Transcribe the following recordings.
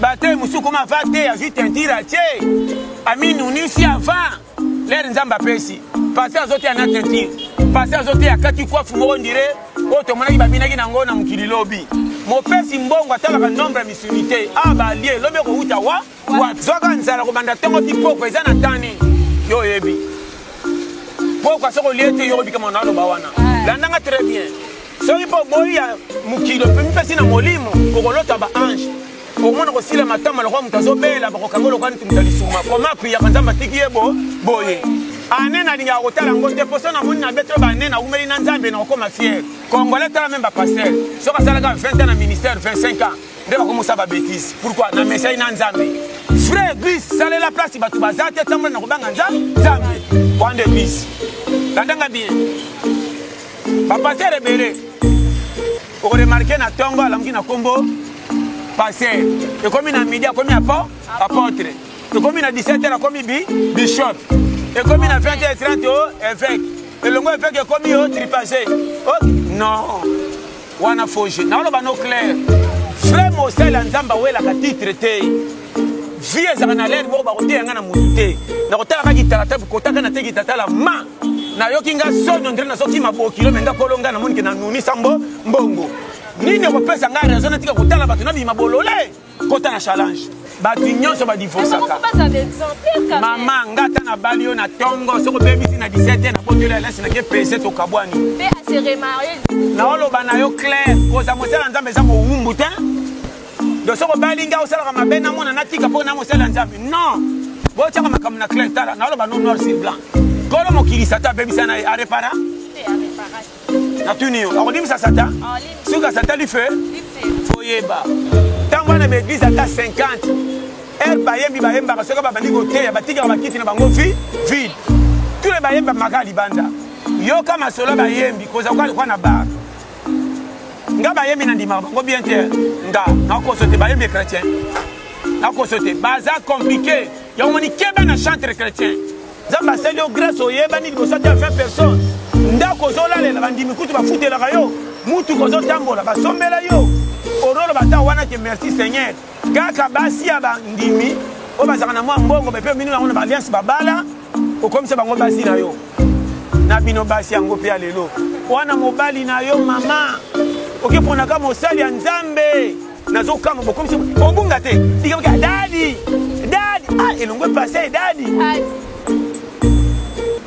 Bate musu comment va te ajute un tir à tie. Ami nous ici avant. L'air nzamba pesi. Passer à zote na tentir. Passer à zote akati kwa fumo ndire. Oto mona ki babina ki nango na mukili lobby. Mo pesi mbongo atala ka nombre ya misunité. Ah ba lié lobe ko uta wa. Wa zoka nzala ko banda tongo tipoko eza na tani. Yo yebi. Pourquoi ce relié yo bika mona lo bawana. Landanga très bien. Soki po boya mukilo pe mpesi na molimo ko lota ba ange. Au moins aussi le matin malheureusement mutazo bela ba ko kangolo kwa ntumtalisuma. Koma priya kanzamba tiki yebo boye. Ane na linga hôtel en côté pour ça na moni na betro ba ne na umeli na nzambe na ko ma fier. Congolais tala même ba pasteur. Soka sala ka 20 ans na ministère 25 ans. Ndeba ko musa ba bêtise. Pourquoi na message na nzambe. Frère bis sala la place ba tu bazate tambo na ko banga nzambe. Point de bis. Landanga bien. Ba pasteur rebele. Ko remarquer na tongo alamki na kombo pasteur. Et comme il a midi comme il a pas apôtre. Et comme il a 17h comme il bishop. Et comme il a 20h30 évêque. Et le mot évêque est comme il tripagé. Oh non. Wana foge. Na lo no clair. Frère Mosel Nzamba wela ka titre te. Vie ezana l'air bo ba kote nga na muté. Na kotala ka gitarata ko kotaka na te gitatala ma. Na yokinga sonyo ndre na soki mabokilo menga kolonga na moni ke na nuni sambo mbongo. Nini ko pesa nga raison na tika kotala batu na bi mabolole. Kota na challenge. Batu nyonso ba divorce ka. Maman ngata na balio na tongo soko baby na 17 na potela lesi na ke pese to kabwani. Pe a se remarier. Na olo bana yo clair ko za mosala nzambe za mo wumbu te. Do soko balinga osala ka mabena mona na tika po na mosala nzambe. Non. Bo chaka makam na clair tala na olo ba noir sur blanc. Kolo mo kilisata baby sana a repara. Na tunio. Akodim sa sata. Suka sata li fait. Foyeba. Tango na l'église ata 50. Elle bayembi bayemba parce que ba bandi côté ba tika ba kiti na bango vide. Tous les bayemba makali banda. Yo kama solo bayembi koza kwa na bar. Nga bayembi na ndima bango bien te. Nga na ko sote bayembi chrétien. Na ko sote baza compliqué. Ya moni keba na chantre chrétien. Zamba selo grâce au yeba ni ko sote 20 personnes. Nda ko zola le bandi mikutu ba futela kayo. Mutu ko zotambola ba sombela yo. Orolo bata wana ke merci Seigneur. Kaka basi ya bandimi o bazaka na mwa mbongo be pe minu na ona alliance babala o comme ça bango basi na yo. Na bino basi yango pe alelo. Wana mobali na yo mama. Oke pona kama osali ya nzambe. Nazo kama bo comme ça obunga te. Diga daddy. Daddy ah elongwe passer daddy.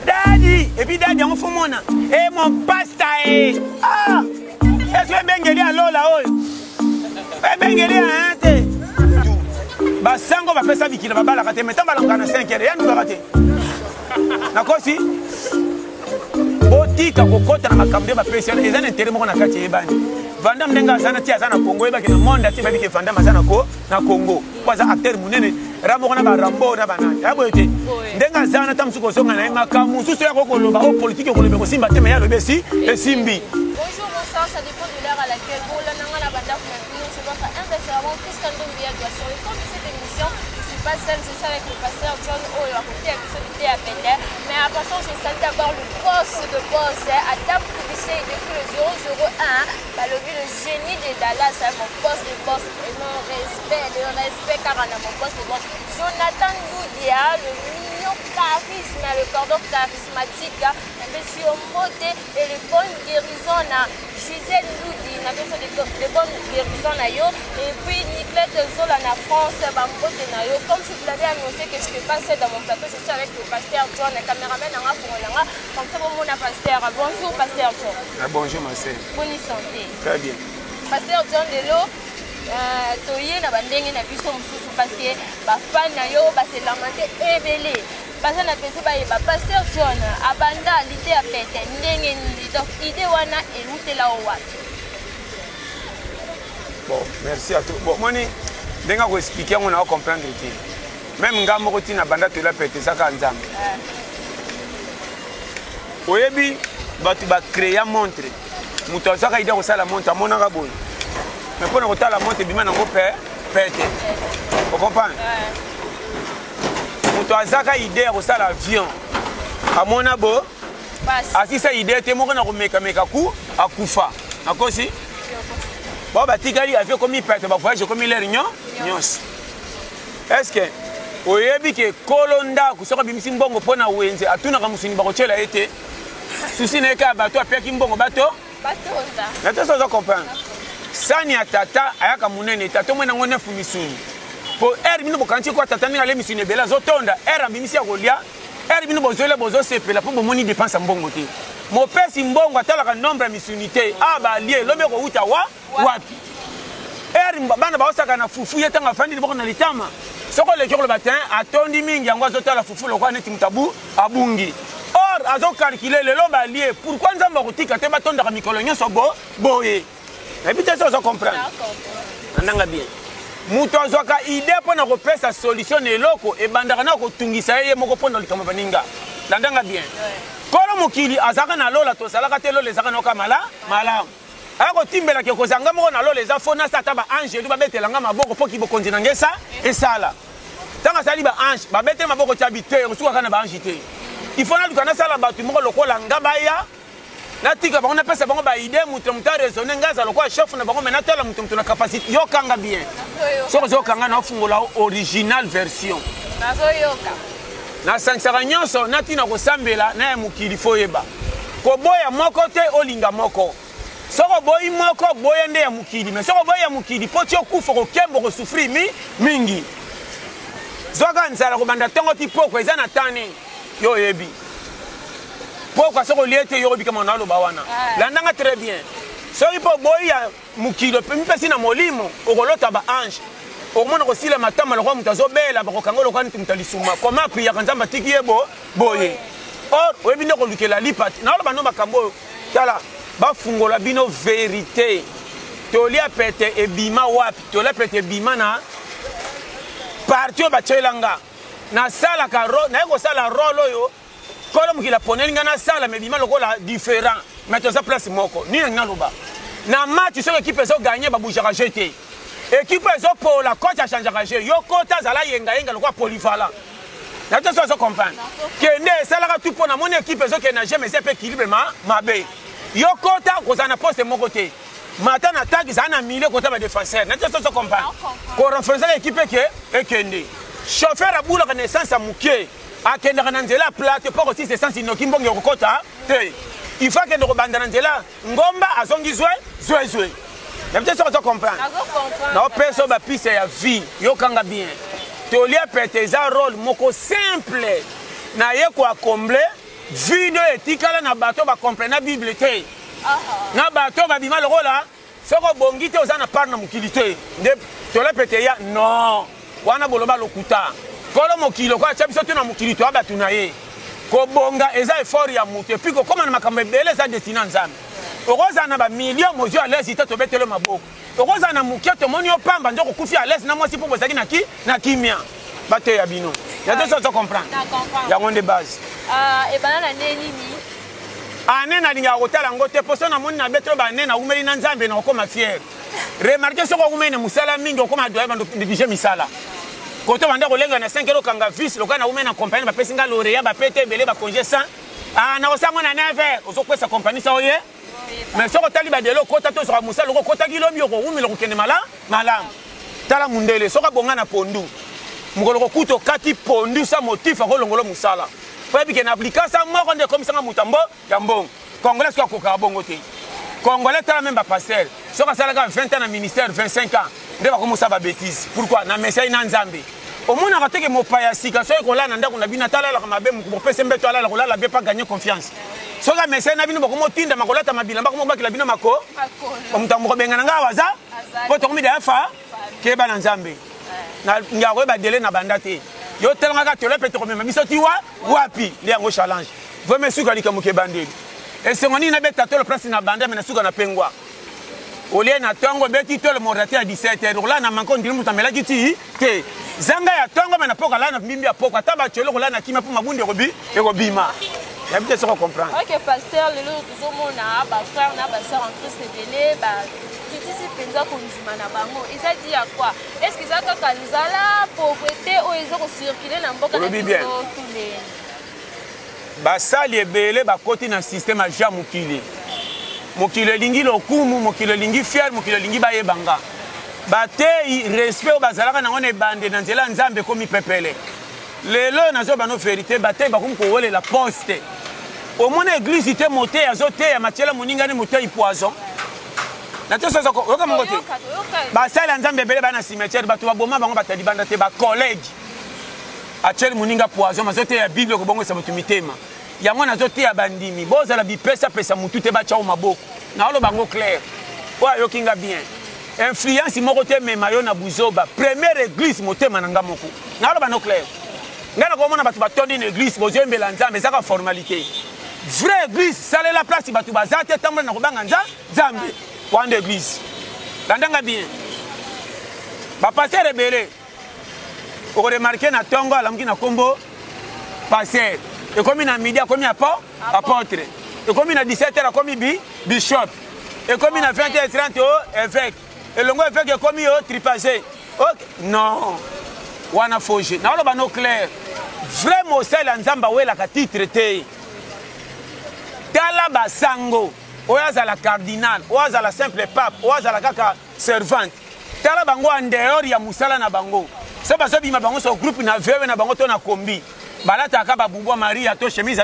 Daddy et puis daddy on fo mona. Eh mon pasta eh. Ah. Est-ce que bengeli alola oyo? Bengeli ante. Basango ba pesa bikila babala kate meta balanga na 5 heures ya ndubaka te. Nakosi botika kokota na makambe ba pesa eza na intérêt moko na kati ebani. Vanda mdenga sana tia sana Congo eba ke na monde ati babike vanda mazana ko na Congo. Kwaza acteur munene ramo na ba rambo na banani. Ya boyote. Ndenga sana tamsuko songa na makamu susu ya kokoloba o politique ko lobe ko simba te me ya lobe si esimbi. Bonjour, bonsoir, ça dépend de l'heure à laquelle vous l'avez c'est votre interférence Christian Doumbia doit sur le compte de cette émission. Je ne suis pas seule, je suis avec le pasteur John Oyo à côté avec ce qui à Péter. Mais à passant, je salue d'abord le boss de boss, à Dame Publicité depuis le 001. Le génie de Dallas, mon boss de boss, et mon respect car on a mon boss de boss. Jonathan Doudia, le mignon charisme, le cordon charismatique, un monsieur moté et le bon guérison. Gisèle Loudi, na de bonnes guérisons na yo et puis Nicolette Zola na France, bambote na yo. Comme je vous l'avais annoncé que je ne suis pas seule dans mon plateau, je suis avec le pasteur John, le caméraman nanga pour nanga. Comme ça, mon pasteur. Bonjour pasteur John. Ah, bonjour ma sœur. Bonne santé. Très bien. Pasteur John Delo, toye na bandenge na biso mususu parce que ba fan na yo ba se lamenter ebelé. Parce que na pesi ba yeba pasteur John abanda l'idée à péter ndenge ni donc idée wana elutela o wapi. Bon, merci à tous. Bon, moni denga ko expliquer on a comprendre tout. Même ngamo ko tina banda to la péter ça ka nzambe. Oyebi batu ba créer montre. Muto saka idée ko sala montre amona ka boy. Mais pour nous la montre bima nango péter. Vous comprenez? Muto azaka idée ko sala avion. Amona bo. Asi sa idée te moko na ko meka ku akufa. Nakosi? Bon, bah, Tigali avait commis perte, bah, voyage comme il est réunion. est-ce que oyebi ke kolonda kusoka bimisi mbongo pona wenze atuna ka musuni bakochela ete susi na eka bato apeki mbongo bato batonda na to so comprendre sani ya tata ayaka munene tata mwana ngone fu misuni po bino bokanti kwa tata ninga le misuni bela zotonda bimisi ya kolia bino bozoela bozo sepela po bomoni dépense mbongo te mopesi mbongo atalaka nombre ya misunité ba lie lobe ko uta wapi bana baosaka na fufu ye tanga fandi liboko na litama soko le jour le matin atondi mingi yango azotala fufu lokwa neti mutabu abungi or azo calculer le loba lie pourquoi nzamba kotika te batondaka mikolo nyonso boye na bité ça comprendre nanga bien muto azwaka idée pona kopesa solution eloko ebandaka na kotungisa ye moko pona likambo baninga landanga bien kolo mokili azaka na lola to salaka te lola ezaka noka malamu ako timbela ke kozanga moko na lola eza fona sata ba angelu babetelanga maboko po ki bokonzi na ngesa esala tanga sali ba ange babete maboko tabite osuka kana ba ange te il faut na lukana sala batu moko lokola ngaba ya na tika bango na pesa bango ba idée mutu raisonner ngaza lokwa chef na bango mena tala mutu na capacité yo kanga bien soko zo kanga na fungola original version nazo yoka na sansara nyonso na tina kosambela na ya mukili foyeba koboya moko te olinga moko soko boyi moko boya nde ya mukili mais soko boya mukili po tio kufa ko kembo ko souffrir mingi zoka nzala ko banda tongo ti poko eza na tani yo yebi poko soko liete yo bika mona lo bawana landanga très bien soki po boya mukili pe mpesi na molimo okolota ba ange okomona kosila matama lokwa mutu azobela bakokanga lokwa neti mutu alisuma koma apiyaka nzambe atiki ye boye or oyebi nde kolukela lipati naoloba no makambo oyo tala bafungola bino vérité tolia pete ebima wapi tolia pete ebima na parti oyo batyelanga nasalaka naye kosala role oyo kolo mokila poneli nga nasala me ebima lokola différent mais toza place moko nini naloba na match soki ekipe ezoganye babougeaka je te ekipe ezopola coach achangeaka je yo kota azala yengayenga lokwa polyvalent na to so azocomprendre kende esalaka tu mpo namoni ekipe ezokende na je mais eza mpe équilibre mabe yo kota kozala na poste moko te mata na tagi ezala na milieu kota badéfenseur na to so azocomprendre korenforcaka ekipe ekende chauffeur abulaka na essence ya moke akendaka na nzela plate mpo kosisa essence inoki mbongo ekokota te il faut akende kobanda na nzela ngomba azongi zwe na bite soko comprendre na opesa oyo bapise ya vie yokanga bien tolia pete eza role moko simple na ye koakomble vie nde etikala na bato bakomprene na bible te na bato babima lokola soki obongi te oza na part na mokili te nde tolia pete ya non wana boloba lokuta kolo mokili okoya tia biso te na mokili toya bato na ye kobonga eza effort ya moto epui kokóma na makambo ebele eza destina nzambe okozala na bamilio mozwi alesi te tobetele maboko okozala na moke tomoni yo pamba nde kokufi alesi na mwasi mpo bozalaki na kimia bateya bino ya te so comprendre yango nde base ebana na nde nini ane nalingaka kotala yango te mposo namoni na betelo bane naumeli na nzambe na okóma fiere remarke soki okumeli na mosala mingi okóma doye bandige misala koto banda kolenga na 5 okanga vice lokola naumeli na compagnie bapesi nga loreya bapete ebele bakonge 100 nakosango na 9 ozokwesa compagnie sa oye mais soko tali badelo kota to soka musala loko kota kilobi okoumela kokende malamu tala mundele soka bonga na pondu mokolo kokuta kati pondu sa motif akolongola musala po yebi ke na aplikasa moko nde ekomisanga mutambo ya mbongo congolais soki akokaka bongo te congolais tala même bapaster soki asalaka 20 ans na ministère 25 ans nde bakomosala babétise pourquoi na mesai na nzambe omonaka teke mopaya sika soki kolala na ndako na bino atalalaka mabe mopesa mbeto alala kolala be pa gagner confiance soki amesai na bino bakomotindama kolata mabilamba komobakela bino moto mokobenga na ngai waza po tokomi daya fa keyeba na nzambe ngaka koyeba dele na banda te yo telangaka tolo pe tokomema biso ti wapi nde yango challenge vraimen suka likambo kebandeli esengo nini nabeta tolo place na banda me na suka na pengwa olie na tongo beti tolo morate ya 17h okola na manko ndili mutu amelaki ti te zanga ya tongo me na poka la na mbimbi ya poko ata batiolo kola na kimia mpo mabundi ekobima yabi te soko comprendre ok pasteur lelo tozomona bafrère na basœur en christ ebele kitisi mpenza kondima na bango eza di ya kwa estce eza kaka nzala pauvreté oyo eza kocircule na mboka na biso tuleni basali ebele bakoti na système ya ja mokili elingi lokumu mokili elingi fiere mokili elingi bayebanga batei respect o bazalaka nango na ebande na nzela nzambe komi pepele lelo nazoba no vérité batei bakomi kowelela poste omona église te mote azoteya matiela moninga ni motei poison na te soso yoka mongo te basala nzambe ebele bana cimetière bato baboma bango batadi banda te bacollege atieli moninga poison azoteya bible kobongwesa bato mitema yango nazoteya bandimi bozala bipesapesa mutu te batya o maboko naoloba bango clair oyo ayokinga bien influence moko te mema yo na buzoba première église motema na nga moko naoloba no clair ngai nakomona bato batondi na église bozoyembela nzambe ezaka formalité vraie église salela place bato baza te tambola na kobanga nzambe wana église landanga bien bapaster ebele okoremarke na ntongo alamuki na nkombo paster ekomi na midi akomi apôtre ekomi na 17h akomi bishop ekomi na 20h30 o évêque elongo évêque ekomi o tripasé non wana foge naoloba no clair vrai mosala nzambe awelaka titre te tala basango oyo azala cardinal oyo azala simple pape oyo azala kaka servante tala bango en dehors ya mosala na bango so bazobima bango so groupe na vewe na bango to na kombi balataka babubwa maria to chemise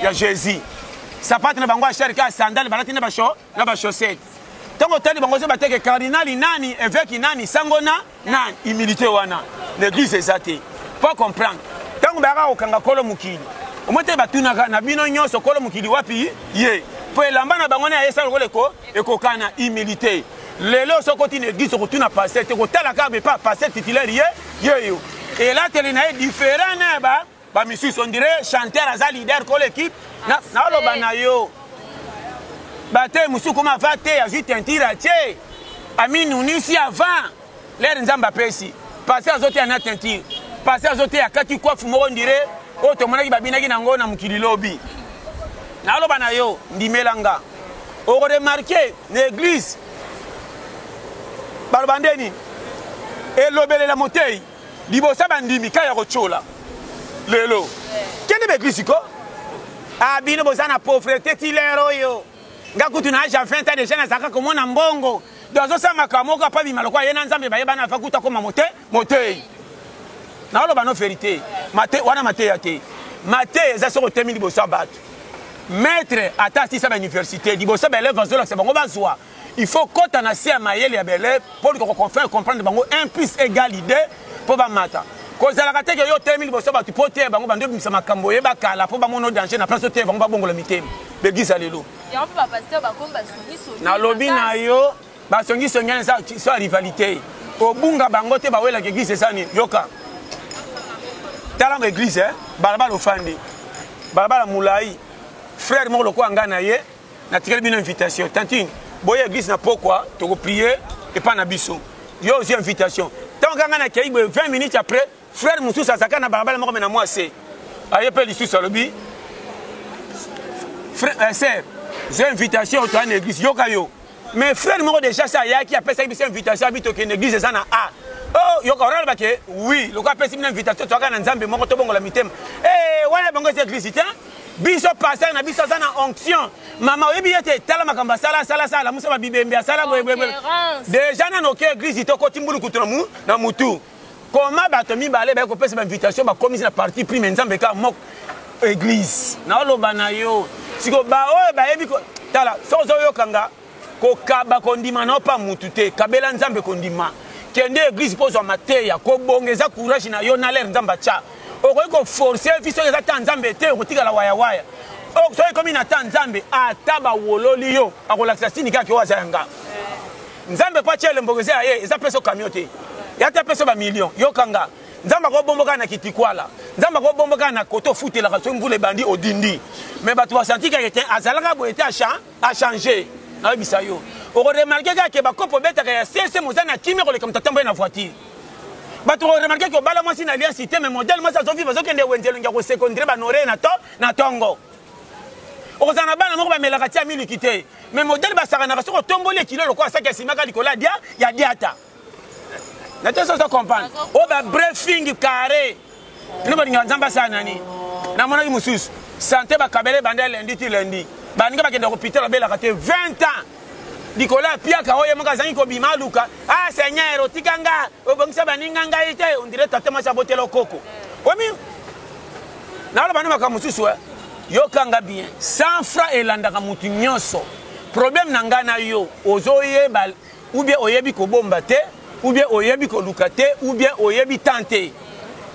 ya jésus sapate na bango ashari ka sandale balati na bachaussette ntango tali bango so bateke cardinali nani évêque nani sango na nani humilité wana l'église eza te po comprendre ntango bayaka kokanga kolo mokili omote batunaka na bino nyonso kolo mokili wapi ye po elamba na bango ne ayesa lokolo ekokana humilité lelo sokoti na église okotuna paster te kotalaka bepa paster titulaire yeyo elateli na ye différent na bamisusu on dirait chanteur aza leader kolo équipe naoloba na yo bate mosusu koma ava te azwi tentire atie aminunisi avant lere nzambe apesi paster azoteya na tentire paster azoteya akati kwafu moko ndire oyo tomonaki babinaki nango na mokili lobi naoloba na yo ndimelanga okoremarke na église baloba ndeni elobelela motei libosa bandimi ka ya kotyola lelo kende baeglise ko abino boza na pauvreté ti lero oyo nga kutu na age ya 20 ans deja nazalaka komona mbongo do azosamaka moko apa bima lokwa ye na nzambe bayebana afa kuta koma motei naoloba no vérité wana mateya te mateya eza soko otemi liboso ya bato maître ata asisa bauniversité liboso baeleve azolakisa bango bazwa il faut kota na se ya mayele ya baeleve mpo comprendre bango 1 plus égal idée mpo bamata kozalaka teke yo otemi liboso bato mpo te bango bando ebimisa makambo oyebakala mpo bamona danger na place ote bango babongola mitema begisa lelo nalobi na yo basongisongana eza so ya rivalité obunga bango te bawelaka église esani yoka talango église balabala ofandi balabala mulai frère moko lokola ngai na ye natikeli bino invitation tantine boye église na pokwa tokoprie epa na biso yo ozwi invitation ntango kanga na kei boye 20 minutes après frère mosusu azalaka na balabala moko me na mwase aye mpe lisusu alobi sœur zwi invitation toya na église yoka yo mais frère moko déjà sa ayaki apesaki biso invitation abi tokende église eza na a oh yoka orala bake oui loko apesi bino invitation toyaka na nzambe moko tobongola mitema wana bango eza église te biso passer na biso aza na onction mama oyebi ye te tala makambo asala musa babibembe asala boyeboye déjà nano oke église tokoti mbulukutu na mutu koma bato mibale baye kopesa bainvitation bakomisi na parti prime nzambe ka moko église naoloba na yo siko baoyo bayebi tala so ozoyokanga kokaba kondima na opa mutu te kabela nzambe kondima kende église mpo ozwa mateya kobongeza courage na yo na lere nzambe atya okoki koforce biso eza ta nzambe te okotikala wayawaya soki ekomi na ta nzambe ata bawololi yo akolakisa sini kaka oyo aza yanga nzambe mpo atya elembo eza ya ye eza mpeso kamio te ya ta mpeso bamillion yokanga nzambe akobomboka na kitikwala nzambe akobomboka na koto ofutelaka soki mvula ebandi odindi me bato basanti kaka te azalaka boye te achange nayebisa yo okoremarke kaka bakopo obetaka ya sese moza na kimi koleka moto atamboye na voiture bato okoremarke ke obala mwasi na alliance te me modele mwasi azovivre azokende wenzelongi ya kosekondire banore na tongo okozala na bana moko bamelaka ti ya miliki te me modele basakanaka soki otomboli ekilo lokola asaki asimaka likolo ya diata na te soso comprendre oyo babriefing carré ino balingaka nzambe asala nani namonaki mosusu sante bakabele banda lendi ti lendi baninga bakende kopital babelaka te 20 ans Nicolas Piaka oye moka zangi ko bima luka ah seigneur otikanga obongisa baninganga ite on dirait tatema saboter le coco omi na lo bana makamususu yo kanga bien 100 francs elandaka mutu nyonso problème nanga na yo ozoye bal ou bien oyebi ko bomba te ou bien oyebi ko luka te ou bien oyebi tante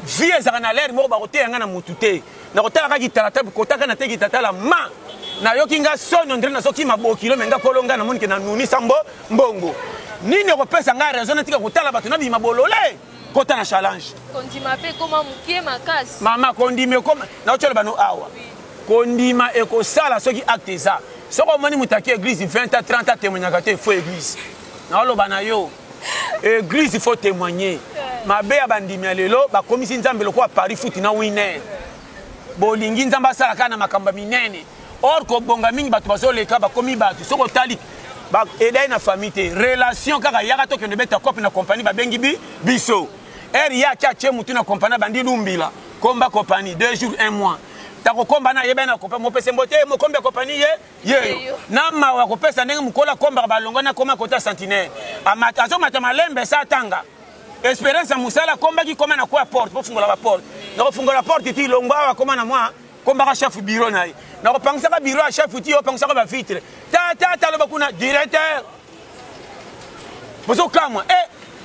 vie ezaka na l'air mo ba kote yanga na mutu te na kotala ka gitarata kotaka na te gitatala ma na yoki nga soni ondre na soki mabokilo menga kolonga na monike na nuni sambo mbongo nini kopesa nga raison na tika kotala bato na bima bolole kota na challenge kondima pe koma mukie makasi mama kondima koma na ochola bano awa kondima ekosala soki acte za soko moni mutaki église 20 à 30 témoignaka te fo église na oloba na yo église il faut témoigner mabe ya bandimi ya lelo bakomisi nzambe lokwa Paris foot na winner bolingi nzamba sala kana makamba minene or ko bonga mingi bato bazoleka bakomi bato soko tali ba edai na famille te relation kaka yaka to kende beta copine na compagnie babengi biso ya cha mutu na compagnie bandi lumbila komba compagnie 2 jours 1 mois tako komba na yeba na compagnie mo pese mbote mo komba compagnie ye na mawa ko pesa ndenge mukola komba balongo na koma kota centenaire amata zo mata malembe sa tanga Espérance musala komba ki koma na kwa porte po fungola ba porte na ko fungola porte ti longwa wa koma na moi komba ka chef bureau na na ko pangisa ka bureau a chef ti o pangisa ka ba vitre ta lo bakuna directeur bozo kamwa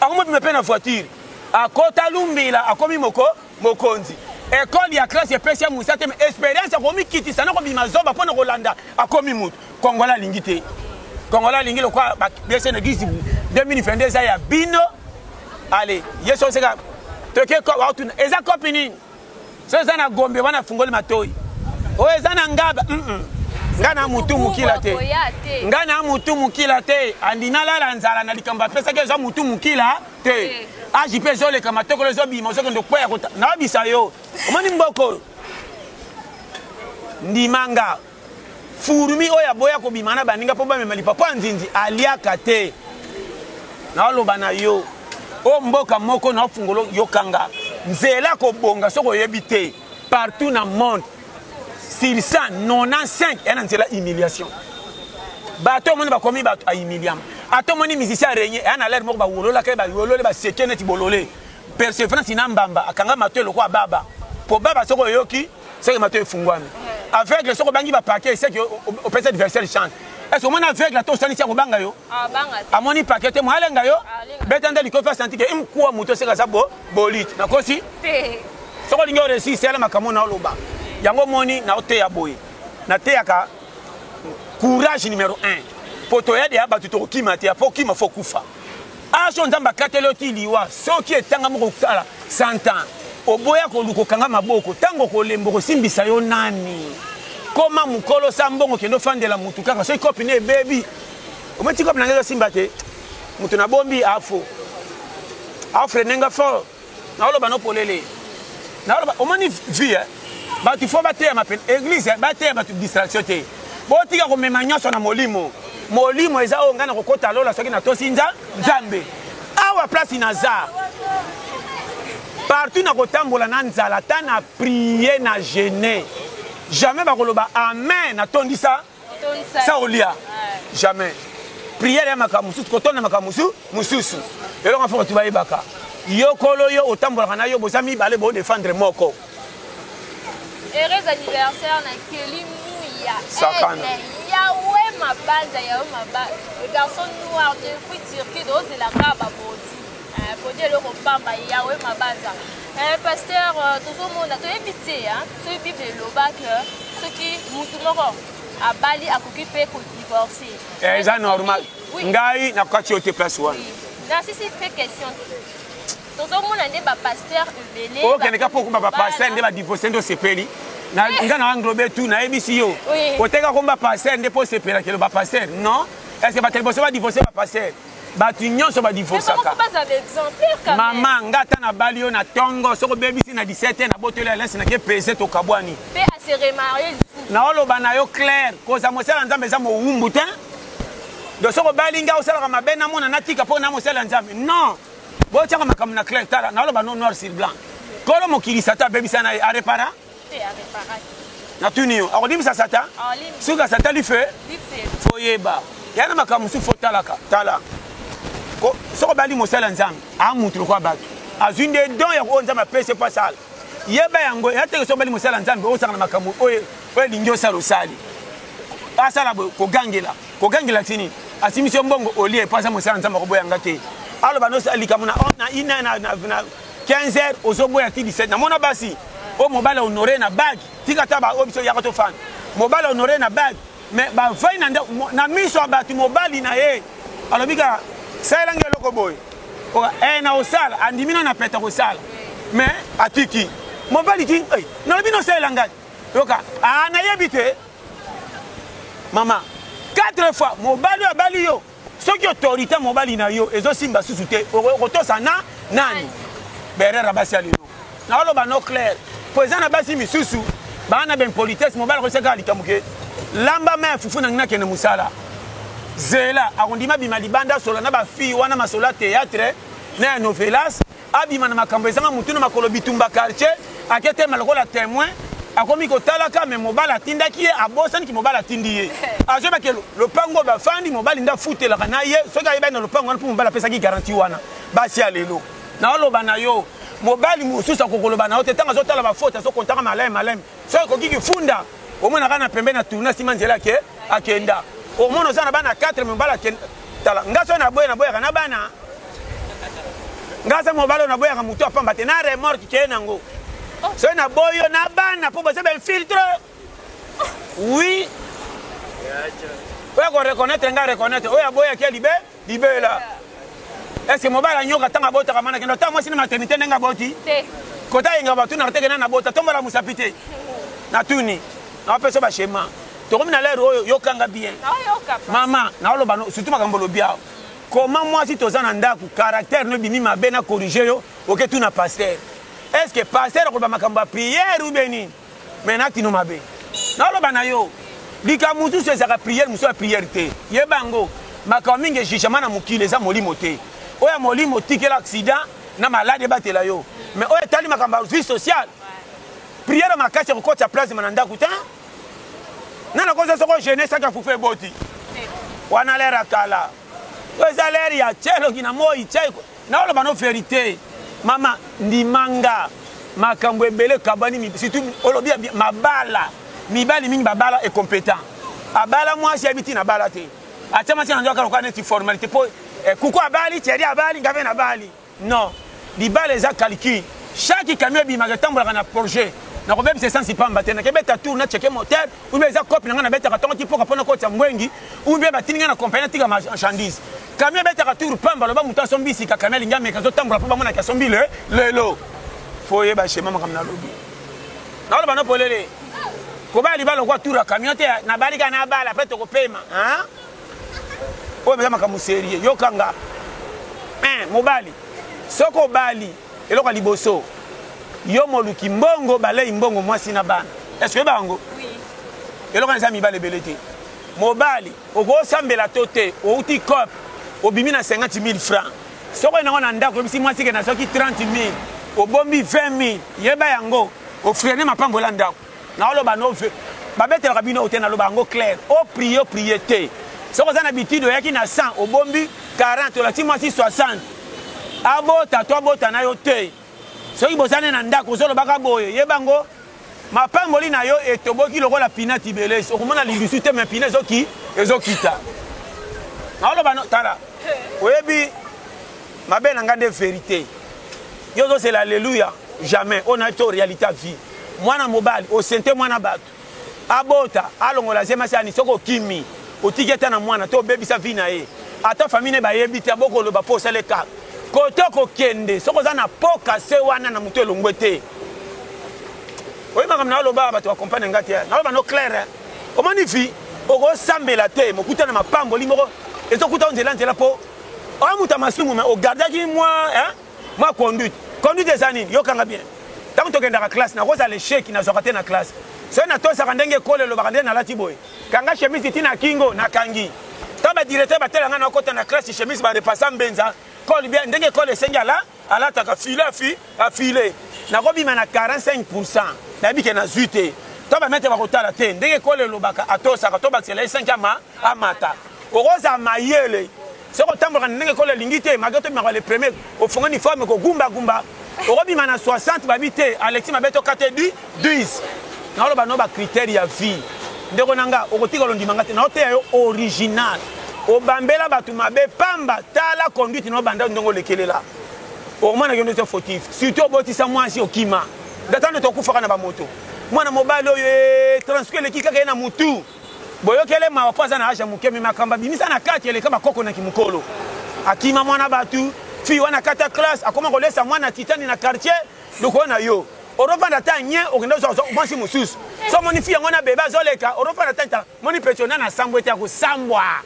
akomo me pena voiture akota lumbila akomi mokonzi école ya classe spéciale musa te expérience akomi kiti sana ko bima zoba pona kolanda akomi mutu kongola lingite kongola lingilo kwa biese na gisi 2022 ya bino allez yeso seka toke ko watu eza copine so eza na gombe wana fungoli matoi o eza na ngaba ngana mutu mukila te ngana mutu mukila te andina la nzala na likamba pesa ke zo mutu mukila te aji peso le kama tokolo zo bi mozo ndo kwa kota na bisa yo omani mboko ndimanga furumi oya boya ko bimana baninga po ba memalipa po nzinzi aliaka te na loba na yo o mboka moko na fungolo yokanga nzela ko bonga soko yebite partout na monde sur 195 ena nzela humiliation bato moni bakomi bato a humiliam ato moni musicien régné ena l'air moko ba wolola ke ba wolole ba sekene ti bolole persévérance ina mbamba akanga matelo kwa baba po baba soko yoki seke matelo fungwami avec le soko bangi ba paquet c'est que au pèse adversaire chante est-ce que mon aveugle to sani tia ko banga yo banga amoni paquet mo alenga yo betanda liko fa santi ke imkuwa muto seka za bolit na kosi te soko lingo resi sela makamo na loba yango moni na ote ya boy na te yaka courage numéro 1 poto ya de abatu to kimate ya fokima fokufa aso nzamba katelo ti liwa soki etanga moko kusala 100 ans oboya ko luko kanga maboko tango ko lembo ko simbisa yo nani koma mukolo sambongo kendo fandela mutu kaka so copine baby ometi copine ngeza simba te mutu na bombi afo nenga fo na oloba no polele na oloba omani vie ba tu fo bater ma pen église bater ba tu distraction te botika ko memanya so na molimo eza onga na kokota lola soki na tosinza nzambe awa place inaza partout na kotambola na nzala ta na prier na jeûner jamais bakoloba amen na tondisa ça olia jamais prière ya makamusu kotonda makamusu mususu elo nga foko tubaye baka yo kolo yo otambola na yo bozami bale bo défendre moko heureux anniversaire na Kelimuya sakana yawe mabanza le garçon noir depuis Turquie dose la kaba boti pour dire le compamba yawe mabanza pasteur tout le monde a tout évité hein ce bible loba que ce qui mutumoko abali akokipe ko divorcer ça normal ngai na kwati ote place wana na sisi fait question tout le monde ande ba pasteur ubele o keneka poko ba pasteur ande ba divorcer ndo sepeli na ngana anglobe tout na ebisi yo oteka komba pasteur ande po sepela ke ba pasteur non est-ce que ba teleboso ba divorcer ba pasteur batu nyonso ba divorcaka mama ngata na bali yo na tongo soko bebisi na 17 na botelo ya lesi na ke pese to kabwani pe a se remarier na oloba na yo clair koza mosala nzambe za mowumbu te do soko bali nga osala ma bena mona natika po na mosala nzambe non botiaka makambo na clair tala na oloba no noir sur blanc kolo mokili sata bebisa na a repara te a repara na tuni yo akodimisa sata suka sata li fe foyeba yana makambo mosusu fo talaka tala soko obali mosala nzambe amutu lokwa bato azwi nde don ya oyo nzambe apesi mpo asala yeba yango yateke soko obali mosala nzambe osala na makambo oyo elingi osala osali asala kogangela tini asimisi mbongo olie mpo aza mosala nzambe akoboyanga te aloba likambo na 15 heures ozoboya ti 17 namona basi o mobala honore na bag tika ta ba obiso yaka to fan mobala honore na bag mais ba vai na miso abatu mobali na ye alobika sala ngelo ko boy na osala andimino na peta ko sala mais atiki mobali ti na bino sala ngati yoka na yebite mama 4 fois mobali abali yo soki autorité mobali na yo ezo simba susu te okotosa na nani berera basi alino na oloba no clair poeza na basi misusu bana ben politesse mobali ko seka likamuke lamba ma fufu na ngina kene musala zela akondima bima libanda solo na ba fille wana masola théâtre na novelas abima na makambo ezanga mutu na makolo bitumba quartier akete malokola témoin akomi kotalaka me mobali atindaki ye abosani ki mobali atindi ye azobaki lopango bafandi mobali nda futelaka na ye soki ayebaki na lopango wana mpo mobali apesaki garanti wana basi ya lelo na oloba na yo mobali mosusu akokoloba na yo te ntango azotala bafaute azokontaka maleme soki ekokiki funda omonaka na pembe na tourna nsima nzela akenda omona oza na bana 4 mobali akenda tala nga soki naboyaka na bana nga za mobali oyo naboyaka motu apamba te na remorke keye nango soki naboyo na bana mpo boza bainfiltre oui oyo akoreconnaitre nga reconnaitre oyo aboyaki libela est-ce que mobali anyoka ntango abotaka mana kendo ntango mwasi na maternité ndenge aboti kota yenga batunaka te kena nabota tombola mosapi te natuni naopesa bashema tokomi na lere oyo yokanga bien mama naoloba surtout makambo lobi awa koma mwasi toza na ndako caractère no bimi mabe na corrige yo oke tuna paster est-ce que paster akoloba makambo ya prière ou beni me natino mabe naoloba na yo likambo mosusu ezaka prière mosusu ya prière te yeba yango makambo mingi ejugement na mokili eza molimo te oyo molimo otikela accident na malade ebatela yo mais oyo etali makambo ya vie sociale prière makasi ekokotisa place na ndako te nana koza soko jeunesse saki afufu eboti wana lere akala oyo eza lere ya tieloki na moi tie naoloba no verité mama ndimanga makambo ebele kabani surtout olobi mabala mibali mingi babala incompétent abala mwasi abiti na bala te atia masi na ndoka lokola neti formalité po kuku abali tieri abali ngave na bali non libala eza calcul chaque camion ebimaka etambolaka na projet nakobebisa esansi pamba te nakebeta tour na cheke moteur oubien eza cope na ngai nabetaka ntongo ti mpoka mpona kotia mbwengi oubien batindi ngai na compagnie natika marchandise camion ebetaka tour pamba loba moto asombi sika camion alingi ameka azotambola mpo bamonaki asombi lelo fo oyeba shema makambo nalobi naoloba no polele kobala libala lokwa tour ya camion te nabali kaka nabala apres tokopema oyo eza makambo serie yokanga mobali soki obali eloko ya liboso yo moluki mbongo balei mbongo mwasi na bana est-ce que bango eloko eza mibale ebele te mobali okosambela to te outi cop obimi na 50 000 francs soki oyenango na ndako oyebisi mwasi ke na soki 30 000 obombi 20 000 yeba yango ofrene mapambola ndako naoloba no babetelaka bino ote naloba yango clair oprie te soki oza na bitude oyaki na 100 obombi 40 olati mwasi 60 abota to abota na yo te soki bosane na ndako ozolobaka boye yebango mapamboli na yo etoboki lokola pinati belesi okomona lilusu te me pina ezokita naoloba tala oyebi mabe na nga nde verité yo ozosela alleluya jamais ona to réalité vie mwana mobali osente mwana bato abota alongola zemasi ani soki okimi otiki ete na mwana to obebisa vi na ye ata famille bayebi te abokoloba mpo osala kaka kote kokende soki oza na poka se wana na moto elongwe te oyebaka na oloba bato bakompagne nga te naloba no clair omoni vi okosambela te mokuta na mapamboli moko ezokuta nzela mpo oya moto ya masumu me ogardaki mwa conduite eza nini yokanga bien ntango tokendaka classe nakozala esheki nazwaka te na classe soki natosaka ndenge ekolo elobaka ndenge nalati boye kanga chemise ti na kingo nakangi ntango badirecteur batelanga na okota na classe chemise barepasa mbenza kole bien ndenge ekolo esengi alataka afile nakobima na 45% nayebi ke nazwi te to bamete bakotala te ndenge ekolo elobaka atosaka to bakisela esengi amata okoza mayele soko tamboka ndenge ko le lingite magoto mako le premier au fond uniforme ko gumba okobima na 60 babite Alexis mabeto 4 10 na lo bano ba critère ya vie ndeko nanga okotika londima ngate na oteya yo original obambela batu mabe pamba tala conduite no banda ndongo lekelela omwana yondo te fautif surtout obotisa mwasi okima datano to kufaka na ba moto mwana mobile oyo transfer le kika na mutu boyokele mawapaza na aja mukemi makamba bimisa na kati ele kama koko na kimukolo akima mwana batu fi wana kata classe akoma kolesa mwana titani na quartier doko na yo Europa na ta nye okenda zo mwansi mususu so moni fi ngona beba zoleka Europa na ta moni petona na sambwe ta ko sambwa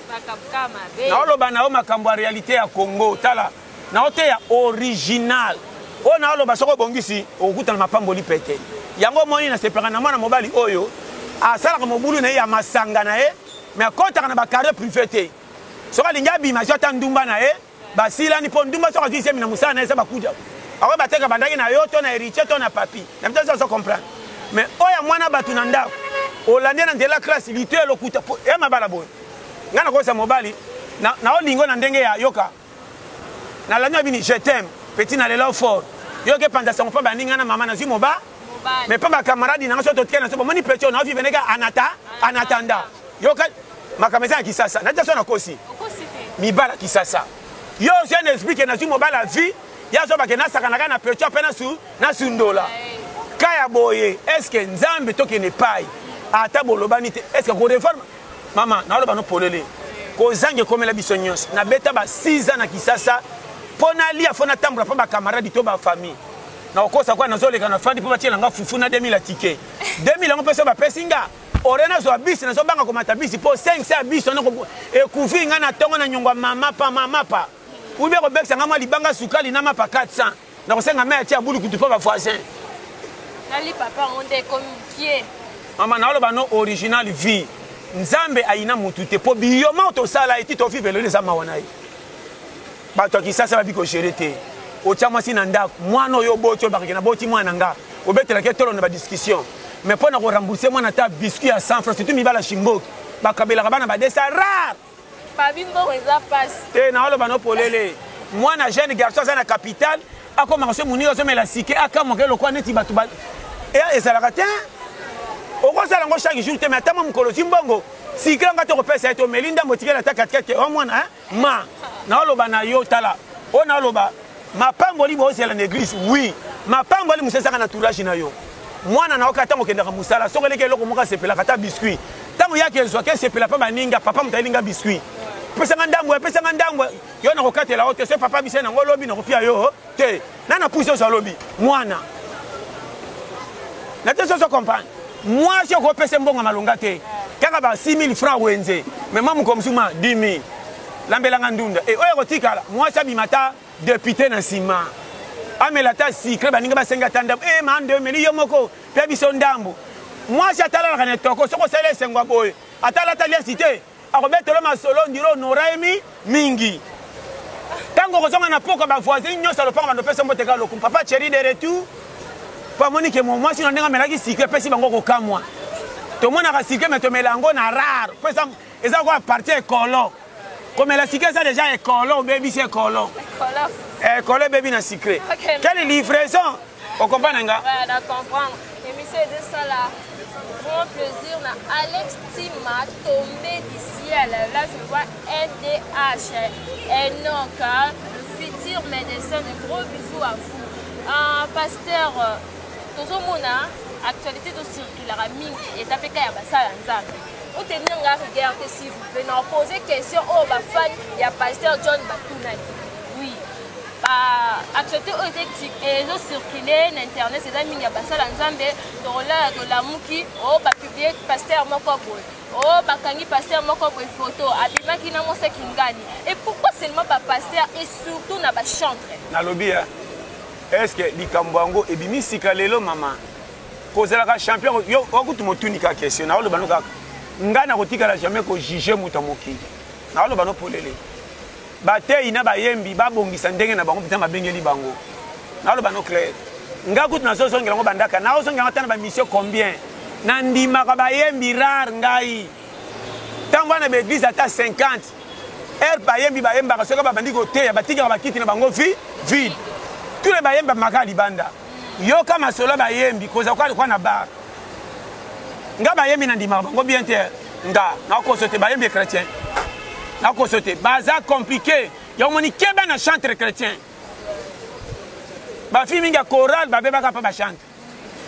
bakapkama be na oloba na o makambo ya réalité ya Congo tala na ote ya original ona oloba soko bongisi okutana mapamboli pete yango moni na sepera na mwana mobali oyo asala ko mobulu na ya masanga na ye mais akota na ba carré privé te soka linga bima jota ndumba na ye basila ni po ndumba soka kisemi na musana na saba kuja awe bateka bandaki na yo to na héritier to na papi na mtazo so comprendre mais oya mwana batu na ndako olande na ndela classe litelo lokuta e mabala boy ngana ko sa mobali na olingo na ndenge ya yoka na lanyo bini je t'aime petit na lelo fort yoke panda sa pa baninga na mama na zimo ba mais pas ma camarade na so to tkena so moni petit na vivre neka anatanda yoka makameza kisasa na jaso na kosi mibala kisasa yo je n'explique na zimo ba la vie ya zo ba ke na sakana na petit pena su na sundola kaya boye est-ce que nzambe to ke ne pai ata bolobani te est-ce que ko réforme mama na loba no polele ko zange komela biso nyonso na beta ba 6 ans na kisasa pona lia fona tambula pa ba camarade to ba famille na okosa kwa nazoleka na fandi po ba tiela nga fufu na 2000 ticket 2000 ngo pesa ba pesinga orena zo bisi na zo banga ko mata bisi po 500 bisi na ko ekufi nga na tongo na nyongwa mama pa ubi ko beksa nga mali banga sukali na mapa 400 na ko senga me atia bulu kutu po ba voisin nali papa onde comme pied mama na loba no original vie nzambe aina mutu te po biyoma to sala eti to vivre le zama wana yi bato kisasa babiko gerete o chama sina ndako mwana oyo bocho bakena boti mwana nga obetela ke tolo na ba discussion mais pona ko rembourser mwana ta biscuit à 100 francs surtout mibala shimboki bakabela bana ba desa rare pa bimbo reza passe te na olo bano polele mwana jeune garçon za na capitale akoma ko muniro zo mela sike akamo ke lokwa neti batu ba e ezalaka te okosala ngo chaque jour te mais atama mukolo zimbongo sikira nga to kopesa eto melinda motikela ta katikati o mwana ma na oloba na yo tala ona oloba mapamboli bo osela na église oui mapamboli musesaka na tourage na yo mwana na okata ngo kendaka musala soko leke loko moka sepela kata biscuit tango yake ezwa ke sepela pa baninga papa mutalinga biscuit pesa ngandambo yo na kokatela hote se papa bisena ngo lobi na kopia yo te nana puso so lobi mwana na te so comprendre moi si ko pesa mbonga malonga te kaka ba 6000 francs wenze mais mamu comme suma 10000 lambelanga ndunda e oyo kotikala moi sabi mata député na sima amela ta sikre baninga basenga tanda e mande meli yo moko pe biso ndambo moi si atala kana toko soko sele sengwa boy atala talia cité akobetelo masolo ndiro noraimi mingi tango kozonga na poka ba voisin nyosa lopanga ndo pesa mbote kalo ku papa chéri de retour pa monique mo moi si no ndenga melaki sikre pesi bango ko kamwa to mona ka sikre mais to melango na rare pesa eza ko partie écolo comme la sikre ça déjà écolo baby c'est écolo écolo baby na sikre quelle livraison on comprend nga ouais da comprendre et monsieur de ça là grand plaisir na Alex Tima tombé d'ici à là je vois NDH et donc le futur médecin de gros bisous à vous pasteur tozomona actualité de circulaire mingi etapeka ya basala nzambe otenanga regarder s'il vous plaît na poser question au ba fan ya pasteur John Batunaki oui ba actualité et zo circuler na internet c'est mingi ya basala nzambe to la muki o ba publier pasteur moko boy o ba kangi pasteur moko boy photo abimaki na mose kingani et pourquoi seulement ba pasteur et surtout na ba chantre na lobby est-ce que likambo yango ebimi sika lelo mama kozalaka champion yo okutu motuni ka question na oloba no kaka ngana kotikala jamais ko juger muta mokili na oloba no polele batei na bayembi babongisa ndenge na bango pita mabengeli bango na oloba no clair ngakutu na so songela ngo bandaka na osongela tana ba mission combien na ndima ka bayembi rare ngai Tant qu'on a une église à 50, elle bayembi bayemba parce que babandi côté, batika bakiti na bango vide. Tous les bayemba makali banda. Yo kama solo bayembi koza kwa na bar. Nga bayembi na ndima bango bien te. Nga na ko sote bayembi chrétien. Na ko sote baza compliqué. Yo moni keba na chanteur chrétien. Ba fi minga chorale ba beba ka pa ba chante.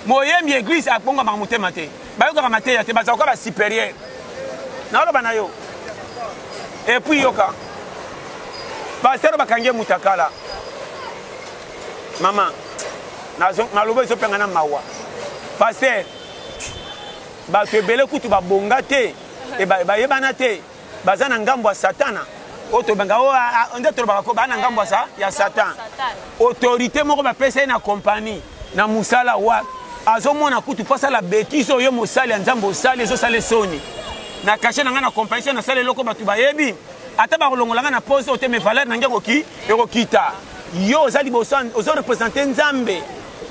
Moyembi église a bonga mamute mate. Ba yo ka mate ya te baza ko ba supérieur. Na lo bana yo. Et puis yoka. Pasteur bakange mutakala. Maman. Na lobo zo penga na mawa. Pasteur. Ba te bele kutu ba bonga te. E ba yebana te. Baza na ngambo ya satana. Oto banga o onde to ba ko ba na ngambo ya satan. Autorité moko ba pesa na compagnie na musala wa. Azomona kutu pasa la bêtise yo mosali ya nzambo sali zo sale soni. Na caché na na compagnie na sale loko batu bayebi. Ata ba kolongolanga na pose ote me valeur na ngeko ki ekokita. Yo zali bosan ozo représenter nzambe.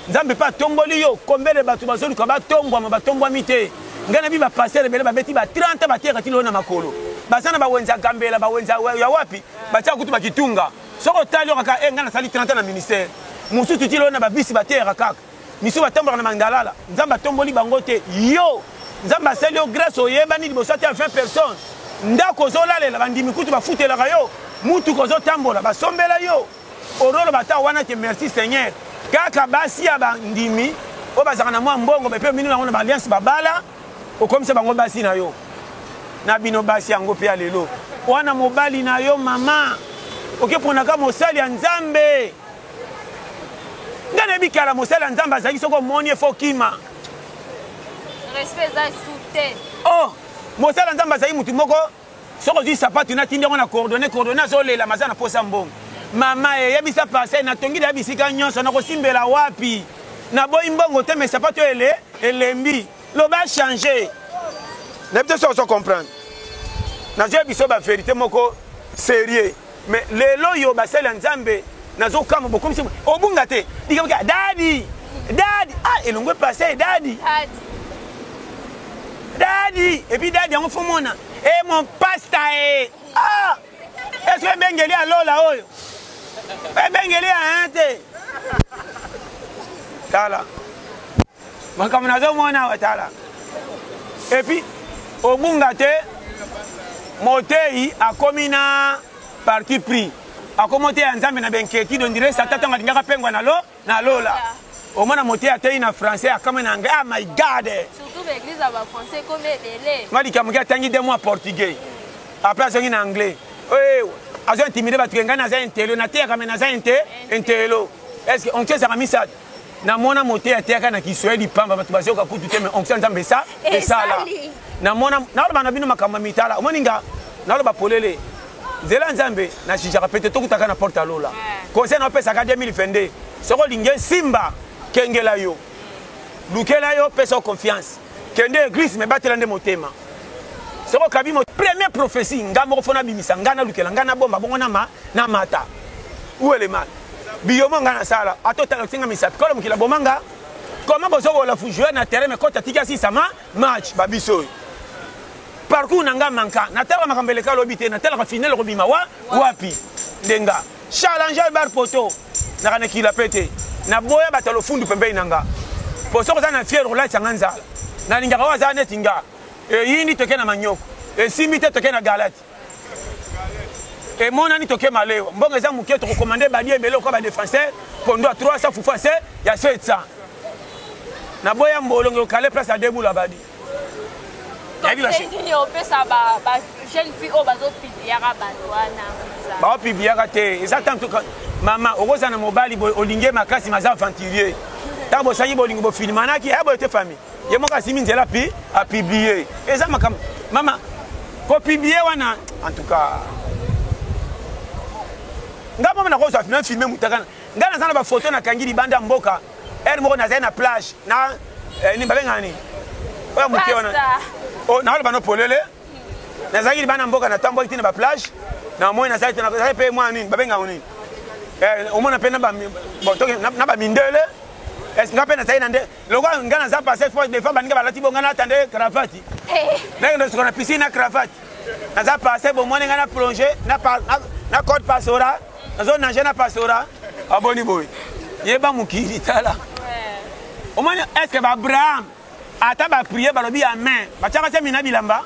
Nzambe pa tomboli yo kombele batu bazoli ko ba tombwa ma batombwa mite. Ngana bi ba passer bele ba beti ba 30 ba tieka tilo na makolo. Basana ba wenza gambela ba wenza ya wapi ba tia kutu ba kitunga. Soko tali okaka ngana sali 30 na ministère. Musutu tilo na ba bisi ba tieka kaka. Misu ba tombola na mandalala. Nzamba tomboli bango te. Yo nzamba sali o grâce oyeba ni liboso tia 20 personnes. Ndako zolalela bandimi kutu ba futela yo. Mutu kozo tambola ba sombela yo. Orolo bata wana te merci Seigneur. Kaka basi ya bandimi o bazaka na mwa mbongo be pe minu na ba alliance babala o komisa bango basi na yo. Na bino basi yango pe alelo. Wana mobali na yo mama. Okepona ka mosali ya Nzambe. Ngana bikala mosali ya Nzambe azaki soko moni fokima. Respect za soute. Oh, mosali ya Nzambe azaki mutu moko soko zi sapatu na tindi ngona coordonner zo lela mazana posa mbongo. Mama yebisa passé na tongi da bisika nyonso na kosimbela wapi. Na boyi mbongo te mais sapatu elembi. Lo ba changer. Na peut so comprendre. Na je biso ba vérité moko sérieux. Mais lelo yo ba sel Nzambe na zo kama bokom si obunga te. Diga daddy. Ah elongwe passé daddy. Daddy et puis daddy on fomona. Eh mon pasta ah. Est-ce que bengeli alola oyo? Bengeli ante. Tala. Makamna zo mona watala. Et puis obunga te motei akomi na parti pris akomote ya Nzambe na benkeki don dire satata ngaka pengwa na lola omona motei atei na français akama na nga my god surtout l'église aba français comme belé ngadi kamukia tangi de moi portugais après ça en anglais eh azo intimider batu ngana za intelo na te kama na za intelo est-ce que on tient ça misa na mona motei ateka na Kiswahili pamba batu bazoka kutu teme on tient Nzambe ça et ça là na mona na ba na bino makamba mitala omoninga na ba polele zela Nzambe na chijaka pete to kutaka na porta lola conseil na pesa ka 2022 soko linge simba kengela yo lukela yo pesa confiance kende église me batela nde motema soko kabimo première prophétie ngamo fona bimisa ngana lukela ngana bomba bongo na mata où est le mal biyomo ngana sala atota singa misat kola mukila bomanga comment bozo la fu jouer na terrain mais kota tika si sama match babiso parcours nanga manka na tala makambeleka lobite na tala final robima wapi ndenga challenge bar poto na kana kila pete na boya batalo fundu pembe nanga poso ko na fiero la changanza na ninga kwa za netinga yindi toke na manyoko simite toke na galati mona ni toke maleo mbonga za mukie to commander bali ebele ko ba défenseur pondo 300 fu français ya 700 na boya mbolongo kale place à debout la badi jeune fille au bazo pibiaka bandwana ba pibiaka te exactement mama okoza na mobali olinge makasi maza aventurier tabo sayi bolingo bo film manaki abo ete famille ye moka simi nzela pi a publier eza makam mama ko publier wana en tout cas ngaba na ko sa filmer mutakana ngana sana ba photo na kangi libanda mboka moko na na plage na ni babengani oya muke wana oh na bana polele na zaki bana mboka na tambo itina ba plage na moi na zaki na pe moi nini babenga nini omona pe na ba boto na ba mindele est ngapena sai na nde loko ngana za passer fois des fois baninga balati bonga na attendre cravate na ndo siko na piscine na cravate naza passé bon moi nga na plonger na code pastora nazo nager na pastora aboni boy yeba mukiri tala au moins est-ce que Abraham ata ba prier ba lobi amen ba tiaka se mina bilamba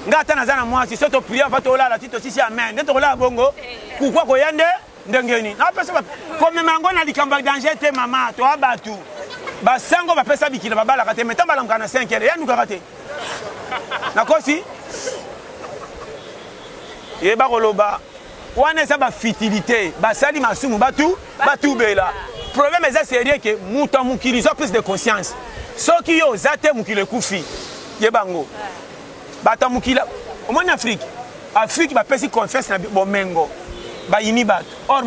nga ata naza na moi si soto prier va to la tito si amen ndento la bongo kukwa ko yande ndengeni na pesa comme mango na likamba danger te mama to abatu ba sango ba pesa bikila ba bala kate metamba la ngana 5 heures yandu kate na kosi yeba koloba wana eza ba fitilité ba sali masumu batu bela problème est sérieux que muta mukili so plus de conscience soki yo zate mukile kufi yebango bata mukila au moins Afrique ba pesi confiance na bomengo ba yini batu or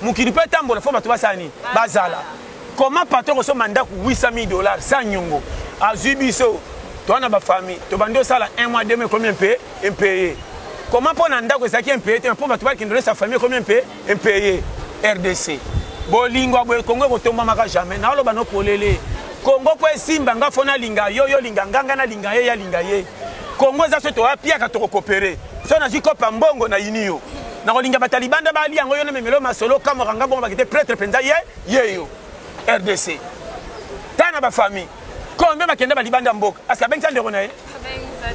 mukili peut tambola fo batu basani bazala comment patron so mandat ku $800,000 sans nyongo azubiso to na ba famille to bando sala 1 mois 2 mois combien payé comment pour nanda ko saki payé pour batu ba kindre sa famille combien payé RDC bolingo boy Congo ko tomba maka jamais na loba no polele Congo ko simba nga fona linga yo linga nganga na linga ye ya linga ye Congo za soto apia ka to coopérer so na zikopa mbongo na yiniyo na kolinga batalibanda bali yango yo na memelo masolo kama ranga bongo bakite prêtre penza yo RDC tana ba famille combien bakenda balibanda mboka asa benza ndeko na ye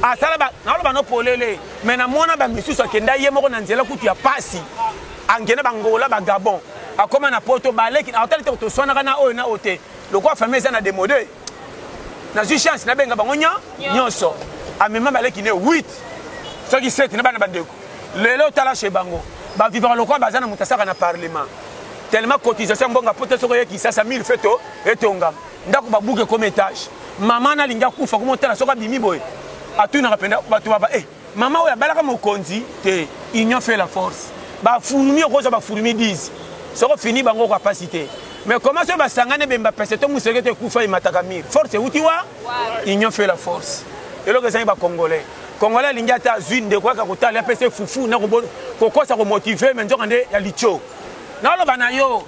asala ba na loba no polele mais na mona ba misusu akenda ye moko na nzela kutu ya pasi angena bangola ba Gabon akoma na poto baleki na hôtel to sona kana oyo na hotel lokwa famille za na démodé na ju chance na benga bango nyonso amema baleki ne 8 soki 7 na bana bandeko lelo tala chez bango ba vivre lokwa bazana mutasaka na parlement tellement cotisation mbonga poto soko yeki sasa 1000 feto etonga ndako babuke comme étage maman na linga kufa ko motala soko bimi boy atuna kapenda batu baba maman oya balaka mokonzi te union fait la force ba furumi ko ba furumi 10 soko fini bango capacité mais comment ça va sangane bemba pese to museke te kufa imataka mir force utiwa union fait la force et le que ba congolais linga ta zwine de quoi ka kotala pese fufu na ko kosa ko motiver mais nzokande ya licho na lo bana yo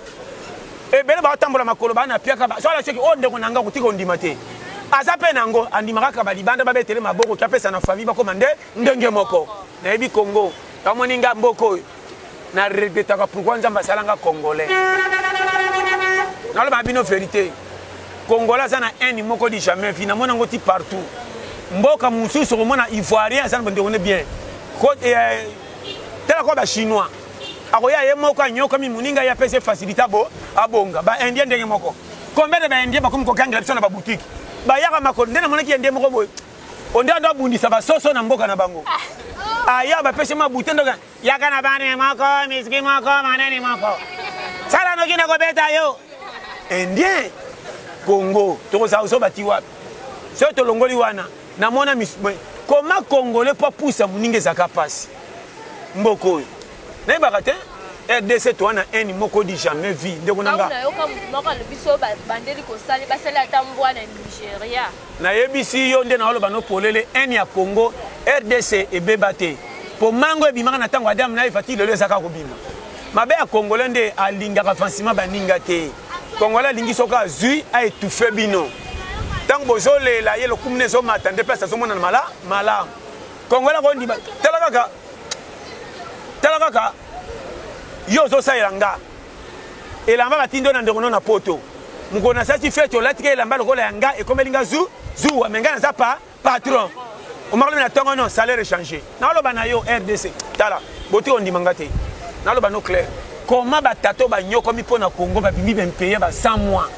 bele ba tambola makolo bana piaka ba so la cheki onde ko nanga kutika ondima te azape nango andimaka ka balibanda ba betele maboko ka pesa na famille ba komande ndenge moko na yebi Congo ta moninga mboko na regretaka pourquoi nzamba salanga congolais na lo ba bino vérité congolais sana un moko di jamais finalement nango ti partout mboka mususu ko mona ivoirien sana bonde on est bien ko tela ko ba chinois akoya ye moko nyoka mi muninga ya pese facilité bo abonga ba indien ndenge moko combien de ba indien ba comme ko kanga na ba boutique ba yaka makolo ndena mona ki indien moko boy onde ndo bundisa ba soso na mboka na bango aya ba pese ma boutique ndoka yaka na bana moko miski moko manene moko sala no kina ko beta yo indien Congo to za so bati wapi so to longoli wana na mona comment congolais pas poussa muninga zaka passe mboko na bakate RDC to na eni moko di jamais vu ndeko nanga na yoka moko le biso bandeli ko sali ba sala tambwa na Nigeria na yebisi yo nde na holo bano polele eni ya Congo RDC e bebate po mango ebimaka na tango adam na ifati lelo zaka ko bima mabe ya congolais nde alinga ka fansima baninga te congolais lingi soka zui a étouffé bino tango bozole la yelo kumne zo matande pesa zo mona mala congolais ko ndiba tala kaka yo zo sa elanga elamba batindo na ndeko na poto mukona sati feto latika elamba lokola yanga e komelinga zu amenga na zapa patron o marle na tongo non salaire changer na loba na yo RDC tala boti on dimanga te na loba no clair comment batato ba nyoko mi pona Congo ba bimi ben payer ba 100 mois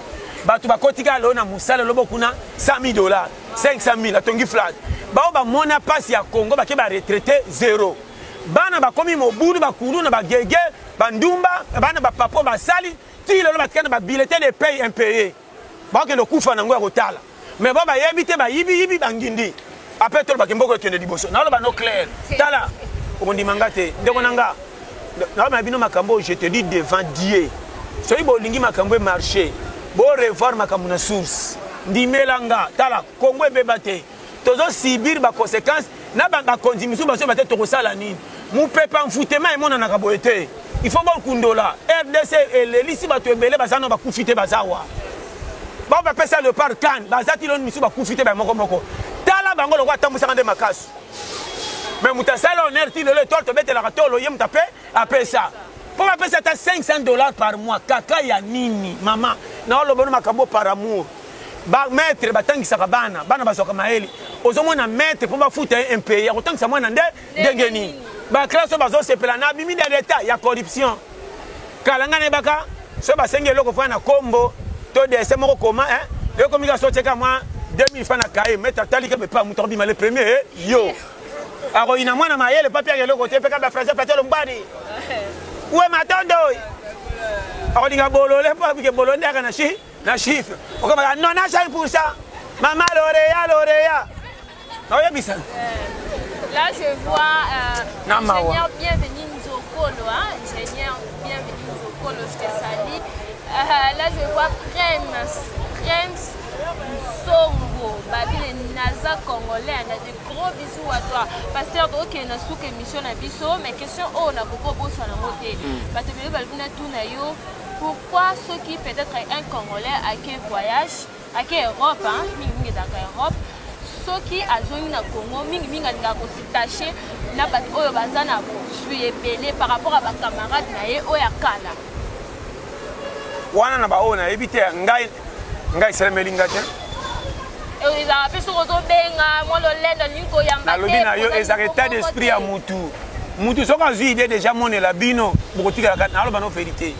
batu ba kotika lo na musala lobo kuna $100,000 500,000 atongi flat ba mona passe ya Congo ba ke ba retraité 0 bana ba komi mobulu ba kulu na ba gege bandumba bana ba papo ba sali ti lelo batikana ba bulletin de paye impayé ba ke le kufa nango ya kotala mais ba yebite ba yibi bangindi après tout ba kemboko kende liboso na lo ba no clair tala o ndimanga te ndeko nanga na ba bino makambo je te dis devant Dieu so ibo lingi makambo e marché bo revoir makambo na source ndimelanga tala Congo ebebate tozo subir ba conséquences na ba konzimisu ba so ba te to kosala nini mu pepa mfutema e mona na kaboete il faut bon kundola RDC elelisi bato ebele bazano ba kufite bazawa ba pesa le par kan bazati lon misu ba kufite ba moko tala bango lokwa tambusaka nde makasu mais mutasala honneur ti le tort bête la ratolo yem tapé après ça pour appeler ça $500 par mois kaka ya nini maman na lo bono makambo par amour ba maître batangisa bana basoka maeli ozomona maître pour ba futa un pays otangisa mwana ndengeni ba classe bazo sepela na bimi de l'état ya corruption kalanga ne baka so ba senge loko fa na kombo to de se moko koma hein le communication cheka moi 2000 francs na kaye mettre talika be pas mutobi mal le premier yo aro ina mwana mayele papier ya loko te peka ba français patel mbadi ouais matondo aro dinga bolole pa bike bolonde aka na chiffre okoma non na 5% maman l'oréa non ya bisa là je vois ingénieur bienvenue Nzokolo ingénieur bienvenue Nzokolo je te salue là je vois Prince Songo Babile Naza Congolais on a des gros bisous à toi pasteur ok na souk émission na biso mais question oh na beaucoup bosso na moté bato bele balbina tout na yo pourquoi ceux qui peut-être un Congolais à quel voyage à quelle Europe hein mingi d'accord Europe ceux qui azongi na Congo mingi nga ko s'attacher na bato oyo bazana suis belé par rapport à ba camarade na ye oya kala wana na baona ebite ngai selemelinga te ils ont appelé sur auto benga moi le lenda niko yamba na lobi na yo ezareta d'esprit ya mutu soka zui idée déjà mone la bino bokotika la na lo bano vérité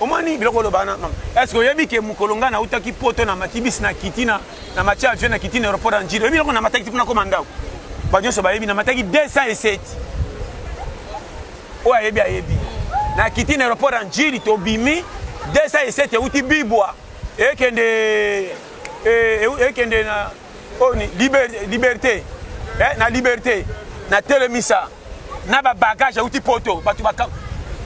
omani biloko lo bana est-ce que yebi ke mukolonga na utaki poto na matibis na kitina na macha avion na kitina aéroport en Njiro biloko na mataki kuna komanda ba nyoso ba yebi na mataki 207 o ayebi na kitina aéroport en Njiro to bimi 207 uti bibwa ekende na oni liberté na liberté na telemisa na ba bagage uti poto batu baka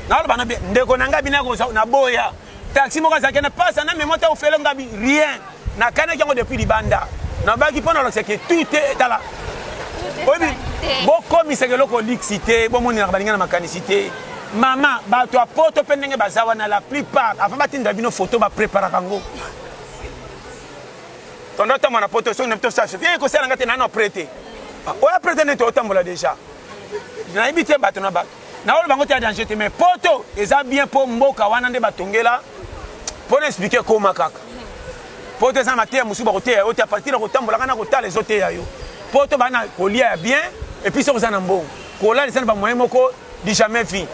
na lo bana ndeko na ngabi na boya taxi moko za kena passa na memota o felo ngabi rien na kana kango depuis libanda na baki pona lo c'est que tout est dans la obi bo komi c'est que loko lixité bo moni na balinga na makanicité maman bato a poto pendenge bazawa na la plupart avant batinda bino photo ba prépara kango tondo tamo na poto so nepto sa chef ko sala ngate na no prêter o ya prêter ne to tambola déjà na ibite bato na bato na olo bango te danger te mais poto eza bien po mboka wana nde batongela pour expliquer comment kaka poto eza matia musu ba kote o te partir ko tambola kana ko tala ezote ya yo poto bana kolia bien et puis so kozana mbongo kola lisana ba moyen moko di jamais fin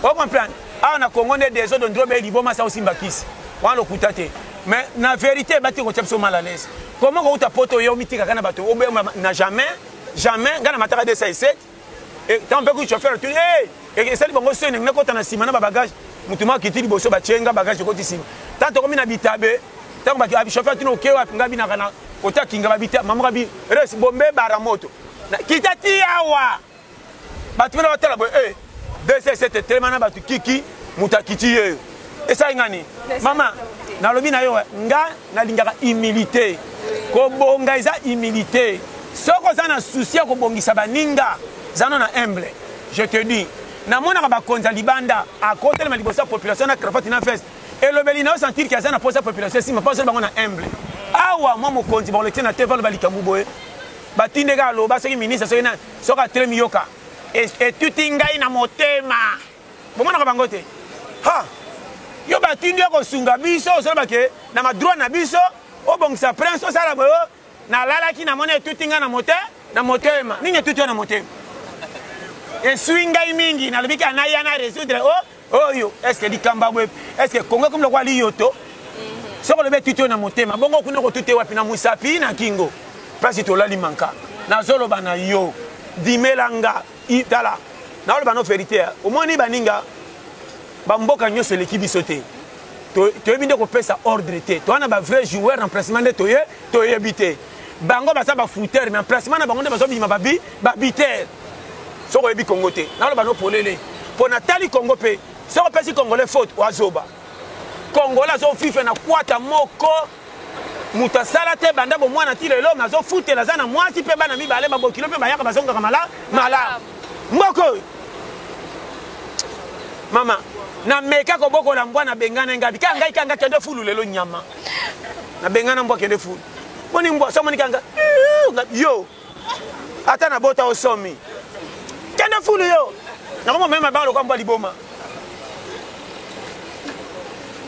on comprend ah na Congo des autres ndrobe liboma sa osimba kisi wana lokuta te mais na vérité bati ko tepso mal à l'aise comment ko uta poto yo mitika kana bato obe na jamais ngana mataka de 67 et tant peu que chauffeur tu et ça bongo sene ngna ko tana sima na ba bagage mutuma kitili boso ba chenga bagage ko tisima tanto komi na bitabe tanto ba chauffeur tino kewa ngabi na kana ota kinga ba bita mamuka bi res bombe bara moto kitati awa batu na batala bo D67 tellement na batu kiki mutakiti ye et ça ngani mama na lobi na yo nga na lingaka humilité ko bonga eza humilité soko za na souci ko bongisa baninga zano na humble je te dis na mona ba konza libanda a côté de la libosa population na cravate na fest et le belina sentir que za na posa population si ma pas bango na humble awa moi mo konzi ba lecteur na te valo balikambu boye batinde ga lo ba soki ministre soki na soka tremi yoka et tout ingai na motema bomona ka bango te ha yo batindi ko sunga biso so ba ke na ma droit na biso o bongisa prince o sala boyo na lala ki na mona tout inga na motema nini tout na motema et swinga mingi na lobiki na yana résoudre oh yo est-ce que likamba boye est-ce que Congo comme le kwa liyoto so ko lobe tout na motema bongo kuna ko tout wapi na musapi na kingo parce to lali manka na zolo bana yo dimelanga itala na olo bano vérité au moins ni baninga bamboka nyoso l'équipe bisoté to ebinde ko pesa ordre te to ana ba vrai joueur remplacement de to yebité bango ba sa ba footer mais remplacement na bango de bazo bima babi babiter so ko ebi Congo te na olo bano polele pour Nathalie Congo pe so ko pesi congolais faute wazoba congolais zo fife na kwata moko mutasala te banda bo mwana ti lelo nazo futela za na mwasi pe bana mibale babokilo pe bayaka bazonga mala mboko mama na meka ko boko la mbwana bengana ngabi ka ngai kanga kende fulu lelo nyama na bengana mbwa kende fulu boni mbwa so moni kanga yo ata na bota osomi na fulu yo na koma même ba lo kwa mbali boma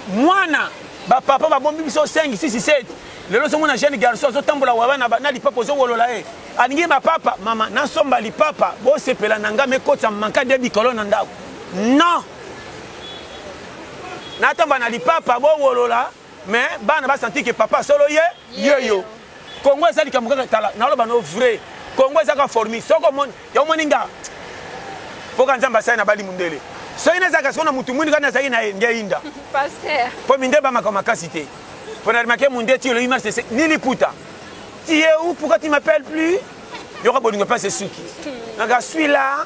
mwana ba papa ba bombi biso 5 6 7 lelo so mona jeune garçon so tambola wa bana na lipapa zo wolola aningi ba papa mama na somba lipapa bo sepela nanga mekota manka de bikolo na ndako non na tamba na lipapa bo wolola mais bana ba sentir que papa solo yo Congo ezali kamuka tala na loba no vrai Congo ezaka formi soko mon ya moninga foka nzamba sai na bali mundele so ina zaka sona mutu mwini kana sai na ngeinda pasteur po minde ba makoma kasite pour na remarquer munde ti le image c'est ni liputa tu es où pourquoi tu m'appelles plus yoko bolingo pas c'est suki nga suis là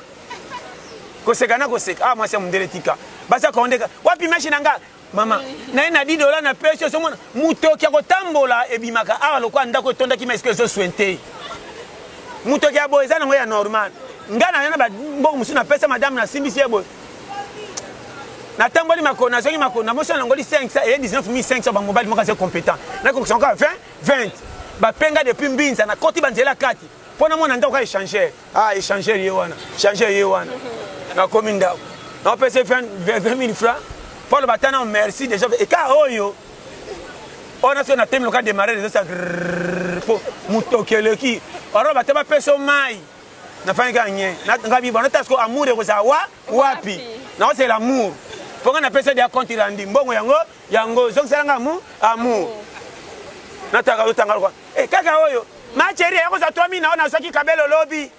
kosekana koseka ah moi c'est mundele tika basa kondeka wapi machine nga mama na ina $10 na pesa so mona mutoki akotambola ebimaka awa lokwa ndako tonda ki meske so swente mutoki abo ezana ngoya normal ngana yana ba mbongo musu na pesa madame na simbisi ebo na tamboli makona zongi makona moso na ngoli 500 et 19500 ba mobile moka c'est compétent na ko sonka 20 ba penga depuis mbinza na koti banzela kati pona mona ndako ka échanger échanger yewana changer yewana na kominda na pesa 20 000 francs pour le batana merci déjà et ka oyo on a fait na thème local démarrer les ça pour mutokeleki oro bataba peso mai na fanya gagner na ngabi bona tasko amour ko za wapi na c'est l'amour pour qu'on appelle ça des comptes rendu mbongo yango donc c'est amour na taka utanga kwa kaka oyo ma chérie yako za 3000 naona soki kabelo lobby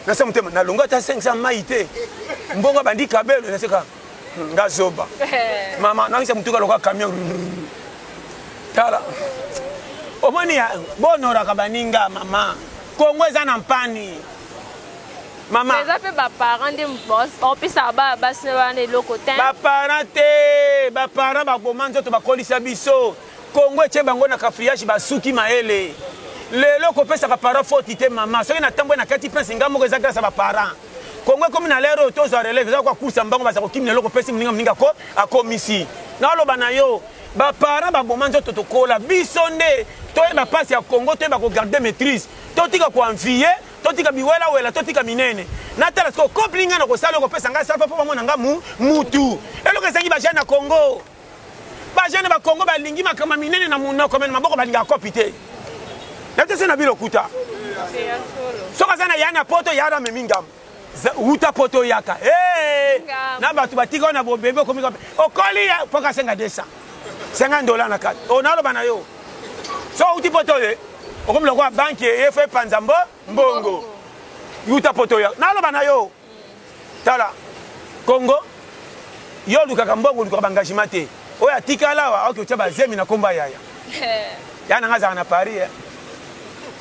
na sema mtema na longa ta 500 maite mbongo bandi kabelo na seka ngazoba mama nangisa mtuka loka camion tala omoni ya bonora kabaninga mama Congo ezana mpani mama les appels ba parents de boss on peut ça ba basne le côté ba parents te ba parents ba bomanzo to ba kolisa biso Congo eche bango na kafriage ba suki maele lelo ko pesa ka parents faute te mama so ina tambo na kati pesa ngamo ezaka sa ba parents Congo comme na lero to zo relève za kwa kusa mbango ba za ko kimne loko pesa mninga ko akomisi na lo bana yo ba parents ba bomanzo to tokola biso nde to ba passe ya Congo to ba ko garder maîtrise to tika ko envier totika biwela wela totika minene natala ko koplinga na ko sala ko pesa nga sala papa mona nga mutu eloko esangi ba jeune na Congo ba jeune ba Congo ba lingi makama minene na munoko men maboko ba linga kopite natese na bilokuta soka sana yana poto yara memingam uta poto yaka na batu batika na bo bebe ko miko okoli ya poka senga desa $50 na kati onalo bana yo so uti poto ye okomi lokwa banki efe panzambo mbongo yuta poto ya naloba na yo tala Congo yo lukaka mbongo lukaka engagement te oyo atikala wa okotia bazemi na komba yaya yana ngaza na Paris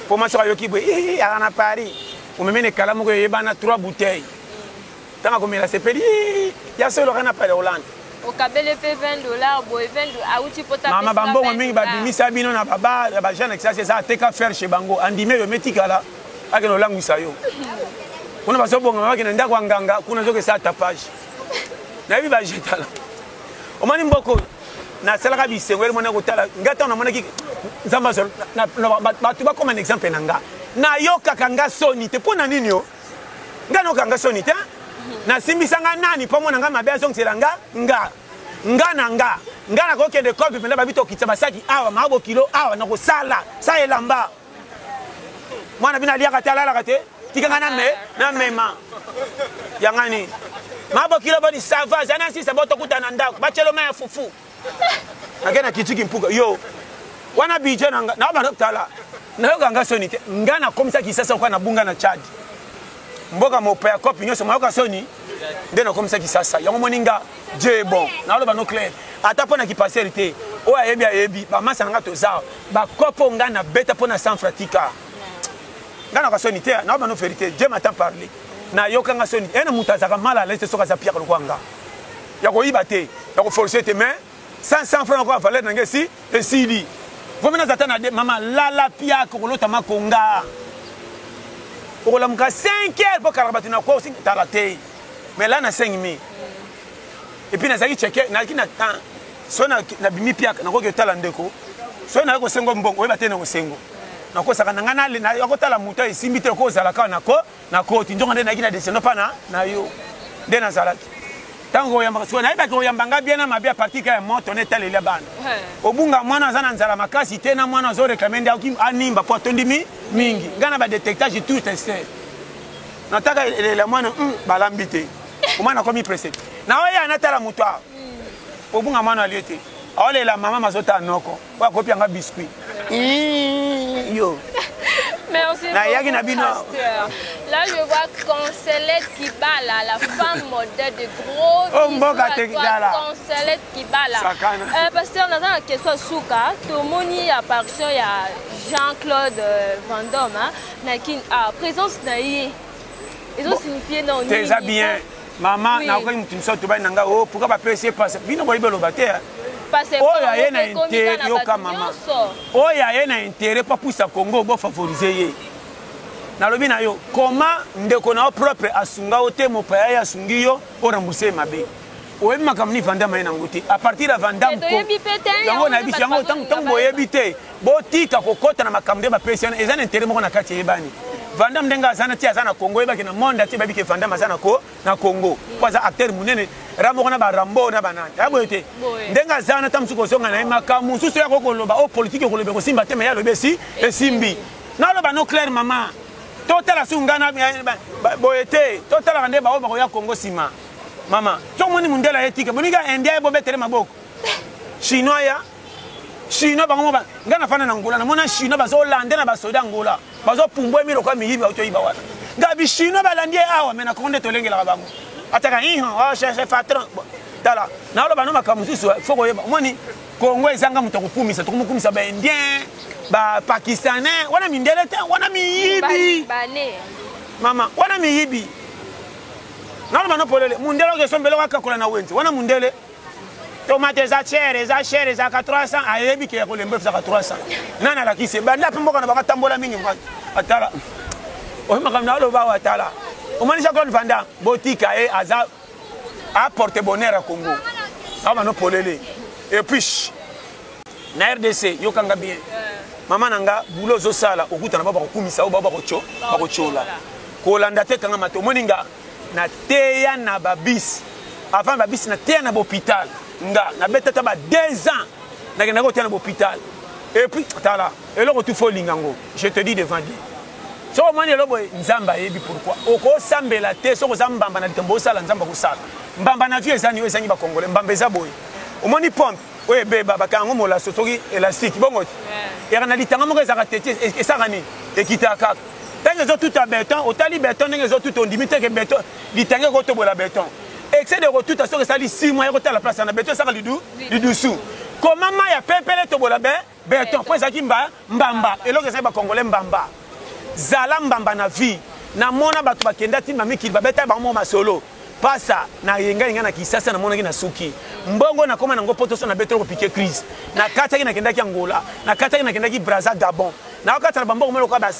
po masoka yoki bwe ya na Paris umemene kala moko yebana 3 bouteilles tanga komela sepeli ya solo kana pa Hollande au kabele pe $20 boy 20 auti pota mama bambongo mingi babimisa bino na baba ba jeune ça c'est ça teka faire chez bango andime yo metikala akeno langwisa yo kuna basobonga mabaki na ndako nganga kuna zoke sa tapage na bi ba jetala omani mboko na salaka bisengo ele mona kotala ngata na mona ki nzamba so na batu ba comme un exemple nanga na yoka kanga soni te pona nini yo ngano kanga soni te na simbisanga nani po mona nga mabe azongela nga na ko kende kopi penda babito kitsa basaki awa mabo kilo awa na ko sala sa elamba mwana bina liaka talala kate tikanga na mema yangani mabo kilo bodi sava jana si sa boto kutana ndako bachelo ma ya fufu akena kitiki mpuka yo wana bije na ba tala na yo ganga soni te ngana komisa kisasa kwa na bunga na Chad mboka mopa ya kopi nyoso mayoka soni ndena komisa kisasa yango moninga je bon na lo ba no clair ata pona ki passer te o ayebi ba masa nga to za ba kopo ngana beta pona sans fratika ngana ka soni te na ba no vérité je m'attends parler na yoka nga soni ena mutazaka mala leste soka za pierre kwanga ya ko ibate ya ko forcer te mais 500 francs ko valeur na ngesi esili vomena zatana de mama lala pia ko lota makonga pour la muka 5 heures pour karabatu na ko sing talate mais là na 5000 et puis na zaki checker na kina temps so na bimi pia na ko ke tala ndeko so na ko sengo mbongo we batene ko sengo nakosaka na ngana na yakotala muto esimbi te ko zala ka na koti ndonga nde na kina descendo pa na yo nde na zalaki tango yamba so na ibaki oyambanga bien na mabia parti ka moto ne tele bana obunga mwana azana nzala makasi te na mwana zo reclamer ndia animba po tondimi mingi ngana ba détectage tout testé nataka le mwana balambi te omwana komi pressé na oya anatala muto obunga mwana aliete ole la maman mazota noko wa kopia nga biscuit yo merci pasteur. Là je vois Consolette Kibala, la femme modèle de gros Consolette Kibala. Pasteur, on a une question souka tout moni apparition il y a Jean-Claude Van Damme nakin présence na yé ils ont signifié non déjà bien maman na ko mutu so to ba nanga oh pourquoi pas passer passe bino boy belo bater oya ye na intérêt yo kama mama oya ye na intérêt pas pour sa Congo bo favoriser ye na lobi na yo comment ndeko na propre asunga ote mo pa ya asungi yo o rembourser mabe o emi makamni Vandam na ngoti à partir de Vandam ko yango na biso yango tango yebite bo tika kokota na makamde ba personne ezana intérêt mo na kati yebani Vandam ndenga azana ti azana Congo ebaki na monde ti babi ke Vandam azana ko na Congo kwa za acteur munene ramo na ba Rambo na banani aboyete ndenga azana tamsuko songa na makamu susu ya kokoloba o politique kolobe ko simba tema ya lobesi esimbi na loba no clair mama totala sungana boyete totala nde ba o ba ya Congo sima mama to moni mundela etike bonika endia ebo betere maboko chinois bango ba ngana fana na Angola na mona chinois bazo lande na basoda Angola bazo pumbwe milo kwa mihibi auto iba wana ngabi chinois balandie awa mena konde tolengela bango ataka chef patron tala na lo bano makamususu foko yeba moni Congo ezanga mutakukumisa tukumukumisa ba indien ba pakistanais wana mindele te wana mihibi mama wana mihibi na lo bano polele mundelo ke sombelo wakakola na wenzi wana mundele tomate za chere za 300 ayebi ke ko lembe za 300 nana la kise banda pemboka na baka tambola mingi atala o makamna lo ba atala o manisha ko Vandam botika aza apporter bonheur à Congo aba no polele et puis na RDC yokanga bien mama nanga bulo zo sala okuta na baba ko kumisa o baba ko chola ko landa te kanga mato moninga na teya na babis avant babis na teya na hôpital nga na betata ba 2 ans na kena ko teya na hôpital et puis tala eloko tu fo lingango je te dis devant Dieu so mani lobo nzamba yebi pourquoi oko sambela te so ko zambamba na likambo sala nzamba ko sala mbamba na vie ezani ezangi ba congolais mbamba eza boy omoni pompe oye beba bakango mola sotoki élastique bongo et na litanga mo ezaka tete esaka ni ekitaka tango zo tout à béton otali béton ndenge zo tout on limite que béton litanga ko to bola béton excès de retour à ce que ça dit 6 mois et la place na béton ça du dessous comment ya pepele to bola béton pour ça ki mbamba et loke ça ba congolais mbamba zala mbamba na vie na mona bato bakenda ti mami ki babeta ba mo masolo pasa na yenga na kisasa na mona ki na suki mbongo na koma na ngo poto so na betro ko piquer crise na kata ki na kenda ki Angola na kata ki na kenda ki Brazza Gabon na kata na bambongo melo ko ba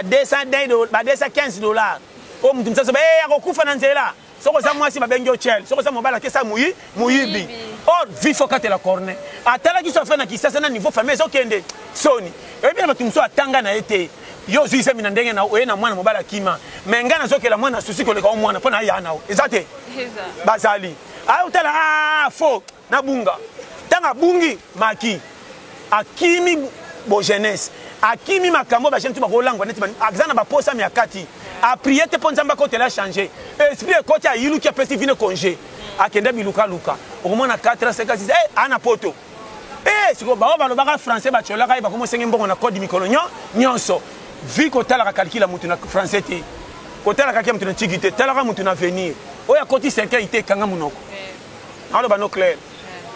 $215 ba $215 o mtu msasa akokufa na nzela soko za mwasi babengi ochel soko za mobala kesa muyibi or vifo kate la corne atala ki so fa na kisasa na niveau famille so kende soni e bien bato mso atanga na ete yo zuise mina ndenge na oye na mwana mobala kima menga na sokela mwana susi ko le ka mwana pona ya na ezate bazali ayo tala fo na bunga tanga bungi maki akimi bo jeunesse akimi makambo ba jentu ba kolangwa neti ba akzana ba posa mi akati a prier te ponzamba ko tela changer esprit ko tia yilu ki pesi vine congé akenda biluka luka au moins na 456 ana poto siko ba ba français ba chola ka ba ko mo sengi mbongo na code mikolo nyonso vi ko tala ka calcula mutu na français te ko tala ka mutu na tigite tala ka mutu na venir oya koti 5 ite kanga munoko alo ba no clair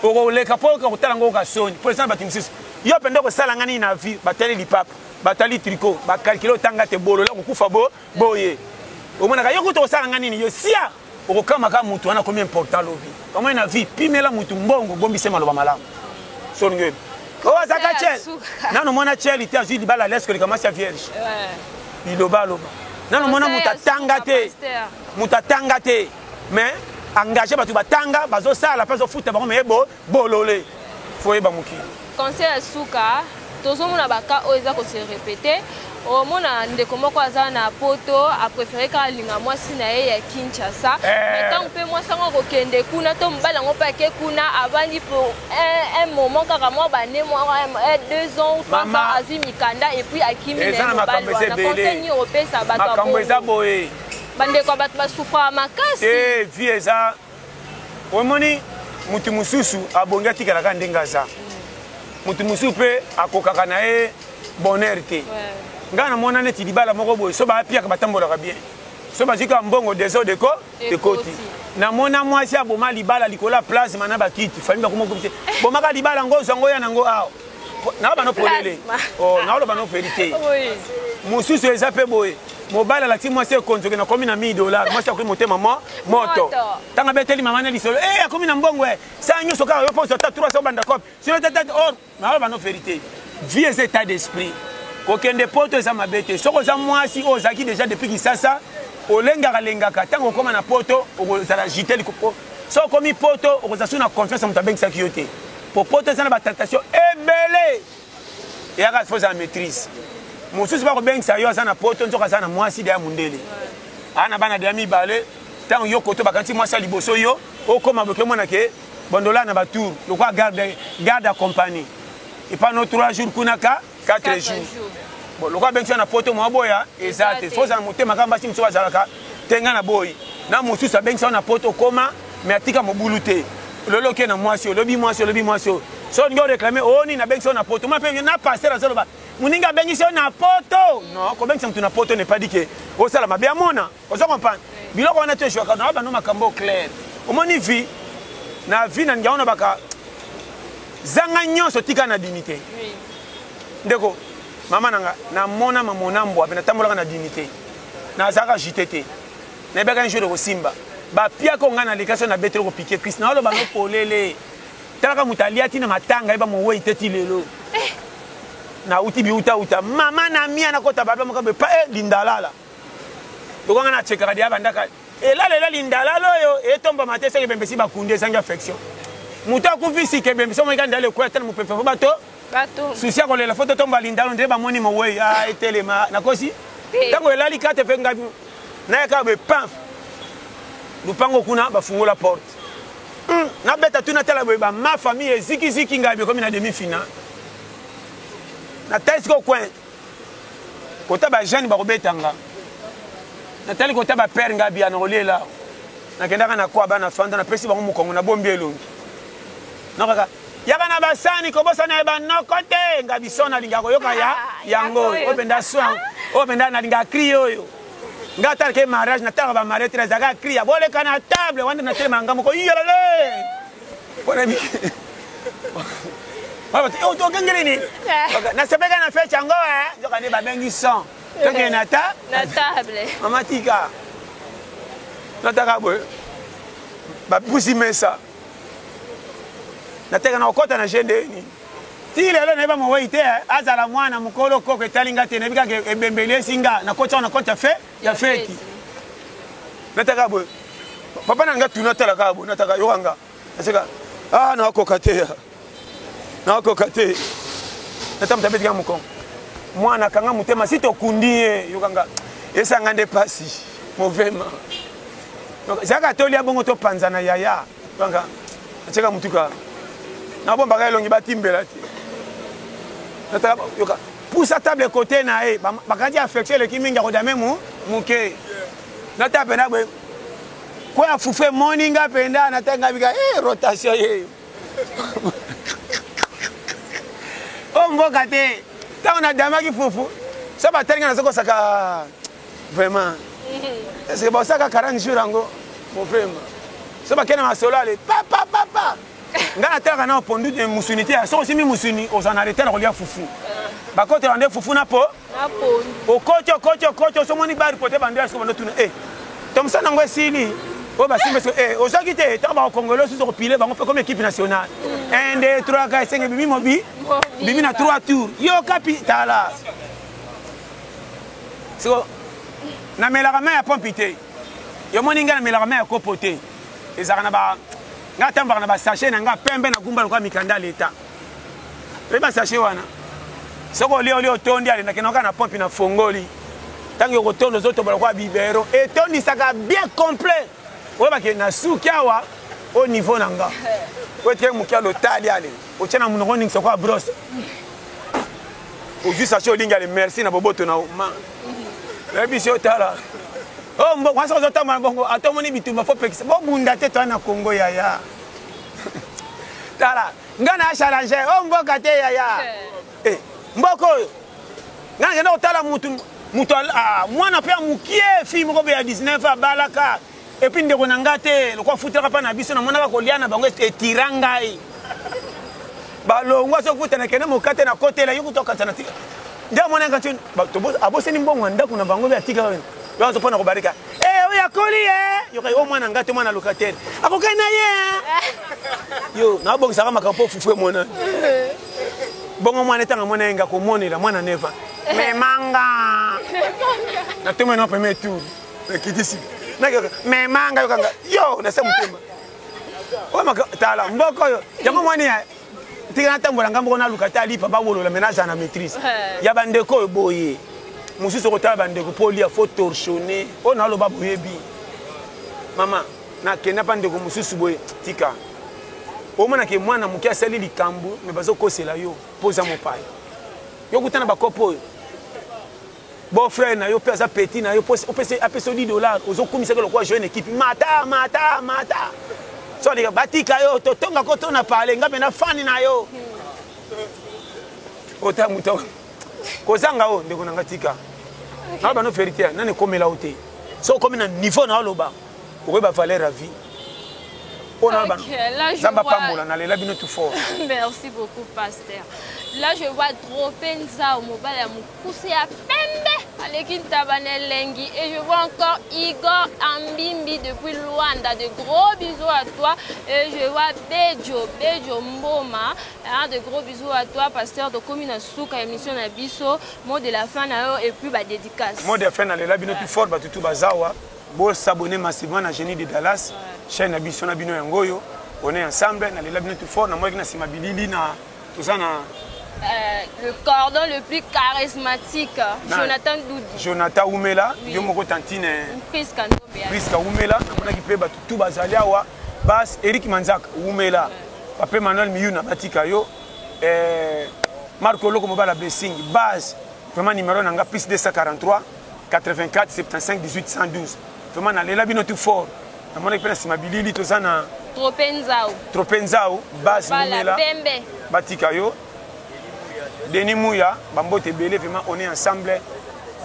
o le kapo ko tala ngo ka soni pour exemple batimsis yo pende ko sala ngani na vie batali lipapa batali tricot ba calculer tanga te bolo la ko kufa boye o mona ka yo ko to sala ngani ni yo sia o kama ka mutu ana combien important lobi comment na vie pimela mutu mbongo bombise maloba malamu songe o azaka chel nano mona chel ite azui libala lesko le kama sia vierge biloba loba nano mona mutatanga te mais engagé batu batanga bazo sala pas zo futa bango mebo bolole foye ba muki conseil suka tozomona baka oyo eza kose répété omona ndeko moko aza na poto apréféré kaka alinga mwasi na ye ya Kinshasa mais tant mpe mwasi yango kokende kuna to mobali yango mpe ake kuna avandi pour un moment kaka mwa bane mwa 2 ans ou 3 ans azwi mikanda et puis akimi na mobali wana conseil nini opesa bato makambo eza boye bandeko ya bato basufraka makasi vie eza omoni mutu mosusu abongi atikalaka ndenge aza mutu mosusu mpe akokaka na ye bonheur te ngai namona neti libala moko boye so baapiaka batambolaka bien so bazwika mbongo deso deko ekoti namona mwasi aboma libala likolo ya plasma na bakiti fami bakomokobise bomaka libala ngo ozwa ngo ya nango awa naoloba no polele naoloba no verité mosusu eza mpe boye mobali alati mwasi ekonzoke nakomi na $1000 mwasi akomi motema moto ntango abeteli mama na lisolo akomi na mbongo saa nyonso kaka yo mpo ozwa ta 300 obanda kope sino naoloba no verité vie eza état d'esprit kokende poto eza mabe te soki oza mwasi oyo ozalaki déjà depuis kisasa olengaka ntango okóma na poto okozala jite likopo soki okomi poto okozala su na confiance moto abengisaki yo te po poto eza na batractation ebele eyaka fo eza na maîtrise mosusu bakobengisa yo aza na poto nzoka aza na mwasi deya mondele aa na bana deya mibale ntango yo koto bakanisi mwasi ya liboso yo okóma boke monake bondola na batour lokwa garde ya compagnie epano 3 jours kunaka 4 jours bon lokwa bengisa na poto mwa boya eza te fo ozala motema kaka basi mosusu bazalaka te nga na boyi na mosusu abengisa yo na poto okóma me atika mobulu te lolo oke na mwasi olobi mwasi so olingi oreklame oni nabengisa yo na poto mwa mpe na paster azoloba moninga abengisi yo na poto non kobengisa motu na poto ne pas dit ke osala mabe amona oza comprendre biloko wana to eshwaka na bano makambo clair omoni vi na vi na ngia baka zanga nyonso tika na dignité ndeko mama nanga namona mamona mbwa pe natambolaka na dignité nazalaka jite te nayebaka un jour ekosimba bapiaka onga na lekasi na betele kopike krist na oloba no polele talaka moto alia tina matanga yeba mowei te ti lelo na uti biuta mama na mia nakota baba moka bepa lindalala lokonga na chekaka dia bandaka elalela lindalala oyo etomba mate seke bembesi bakundi esangi affection moto akufisi ke bembesi omoika ndale kwa tana mopepe bato susi akolela foto tomba lindalo nde bamoni mowei etelema nakosi ntango elali kate mpe ngabi nayaka bepaf lupango kuna bafungola porte nabeta tuna tala boye bama famille ezikiziki ngabi ekomi na demi-finale natali siko coin kota bajeune bakobetanga natali kota bapere ngabi ya nakolela nakendaka na kwa bana fanda napesi bango mokongo nabombi elongi nokaka yaka na basani kobosana banoko te ngabi so nalinga koyoka yango oyo penda soin oyo penda nalinga cri oyo nga atalaka mariage natalaka bamarie te nazalaka cri aboleka na table wanda natelema ngambo koyolele mpona okengeli nini nasepeka na fete yango nzoka nde babengi son tokende na table mama tika nataka boye bapusi mesa nateka na okota na gendeni ti lelo nayeba mowei te azala mwana mokolo koko etalinga te nayebi kaka ebembeli esinga nakoti na konti ya feti nataka boye papa na nga tuna tala kaka boye nataka yokanga naseka nakoka te nata moto abetika mokongo mwana kanga motema si tokundi ye yokanga esanga nde pasi movema ezalaka tolia bongo topanzana yaya yokanga natiaka motuka nabombaka elongi batimbela te nataka yoka pusa table côté na ye bakandi affection eleki mingi akodame moke nata penda boye koya fufe moninga penda natanga bika rotation ye mboka te ntango nadamaki fufu so batalinga nazokosaka vraiment eske bosaka 40 jours yango mofema so bakende masolo ale papa nga natalaka na opondu musuni te soki osimi musuni ozala na retard kolia fufu bakotela nde fufu na po okoti osomoni baripote bando ya siko bando tuna tomosana yango esili oyo basimba ozwaki te ntango bakokongole osusu kopile bango mpe comme équipe nationale 1 2 3 4 5 bimi na 3 tours yo kapi tala siko namelaka mai ya pompi te yo moni ngai namelaka mai ya kopo te ezalaka na nga tambaka na basachet na nga pembe na gumba lokola mikanda leta oyebi basachet wana soko oli otondi ale nakenoka na pompe na fongoli tangi okotondo zoto bala kwa bibero etondi saka bien complet oyo bake na suki awa au niveau nanga ote mukia lotali ale ochana munoko ning soko brosse o juste acho linga le merci na boboto na ma la bisi otala oh mbo kwa soko zotama bongo atomoni bitumba fo pekisa bo bunda te to na Congo yaya tala ngana challenge oh mboka te yaya mboko ngana ngena otala mutu mwana pe mukie fi moko be ya 19 abalaka et puis ndeko nanga te lokwa futaka pa na biso na mwana ka koliana bango etirangai balongwa so kutana kene mokate na kotela yukutoka sana tika ndia mwana nga tuni aboseni mbongo ndako na bango be atika wena yo zo pona kubarika oya koli yo kai o mwana ngate mwana locataire akokai na ye yo na bongo saka makapo fufwe mwana bongo mwana tanga mwana nga ko monela mwana neva me manga na tuma no peme tu kitisi na me manga yo kanga yo na sema mtima o maka tala mboko yo yango mwana ya tika tambola ngambo na lukata lipa ba wolola ménage na maîtrise ya bandeko boye mususu ko tala bandeko poli ya faut torchonner o na lo ba boyebi mama na kena bandeko mususu boye tika o mwana ke mwana mukia sali likambo me bazo kosela yo poza mopai yo kutana bakopo bon frère na yo pesa petit na yo opese apeso $10 ozokumisa ke lokwa jouer une équipe mata so les batika yo totonga ko tona parler ngabe na fani na yo ota muto kozanga o ndeko nanga tika na ba no vérité na ne komela ote so comme na niveau na loba ko ba valeur à vie. Merci beaucoup, pasteur. Là, je vois Tropenza au mobile à Moukoussé à Pembe, à l'Ekintabanelengi. Et je vois encore Igor Ambimbi depuis Luanda. De gros bisous à toi. Et je vois Bejo Mboma. De gros bisous à toi, pasteur de Commune Souka, émission Nabiso. Mot de la fin, et puis dédicace. Mot de la fin, tout fort, tout bazawa. Bon, s'abonner massivement à Génie de Dallas, chaîne Abisson Abino Yangoyo. On est ensemble, on est tout fort, on est Simabilili, tout ça. Le cordon le plus charismatique, Jonathan Doudi. Jonathan Oumela, Yomoko Tantine. Priska Oumela, on a qui peut tout Bazaliawa, Bas, Eric Manzak, Oumela, Papa Manuel Miyuna, Batikayo, Marco Loco Mobile Blessing, Base, vraiment numéro Nanga, plus 243, 84, 75, 18, 112. Vraiment, on est tout fort. On a qui Simabilili, tout ça. Tropenzao, Bas, Oumela, Batikayo. Denis Mouya, Bambote Belé, vraiment on est ensemble.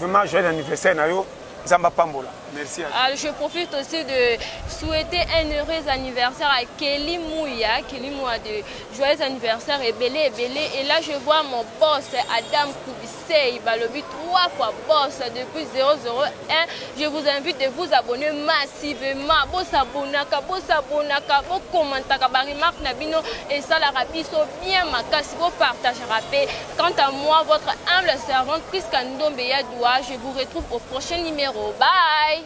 Vraiment joyeux anniversaire Nayo, Zamba Pambola. Merci. Je profite aussi de souhaiter un heureux anniversaire à Kelly Mouya. Kelly Mouya de joyeux anniversaire et belé. Et là je vois mon boss Adam Koubissé, il va le but 3 fois boss depuis 001. Je vous invite de vous abonner massivement. Vos abonnaka, vos commentaires, vos remarques nabino et ça la rapiso bien makasi, vos partages rapés. Quant à moi, votre humble servante Priska Ndombe Yadoua, je vous retrouve au prochain numéro. Bye.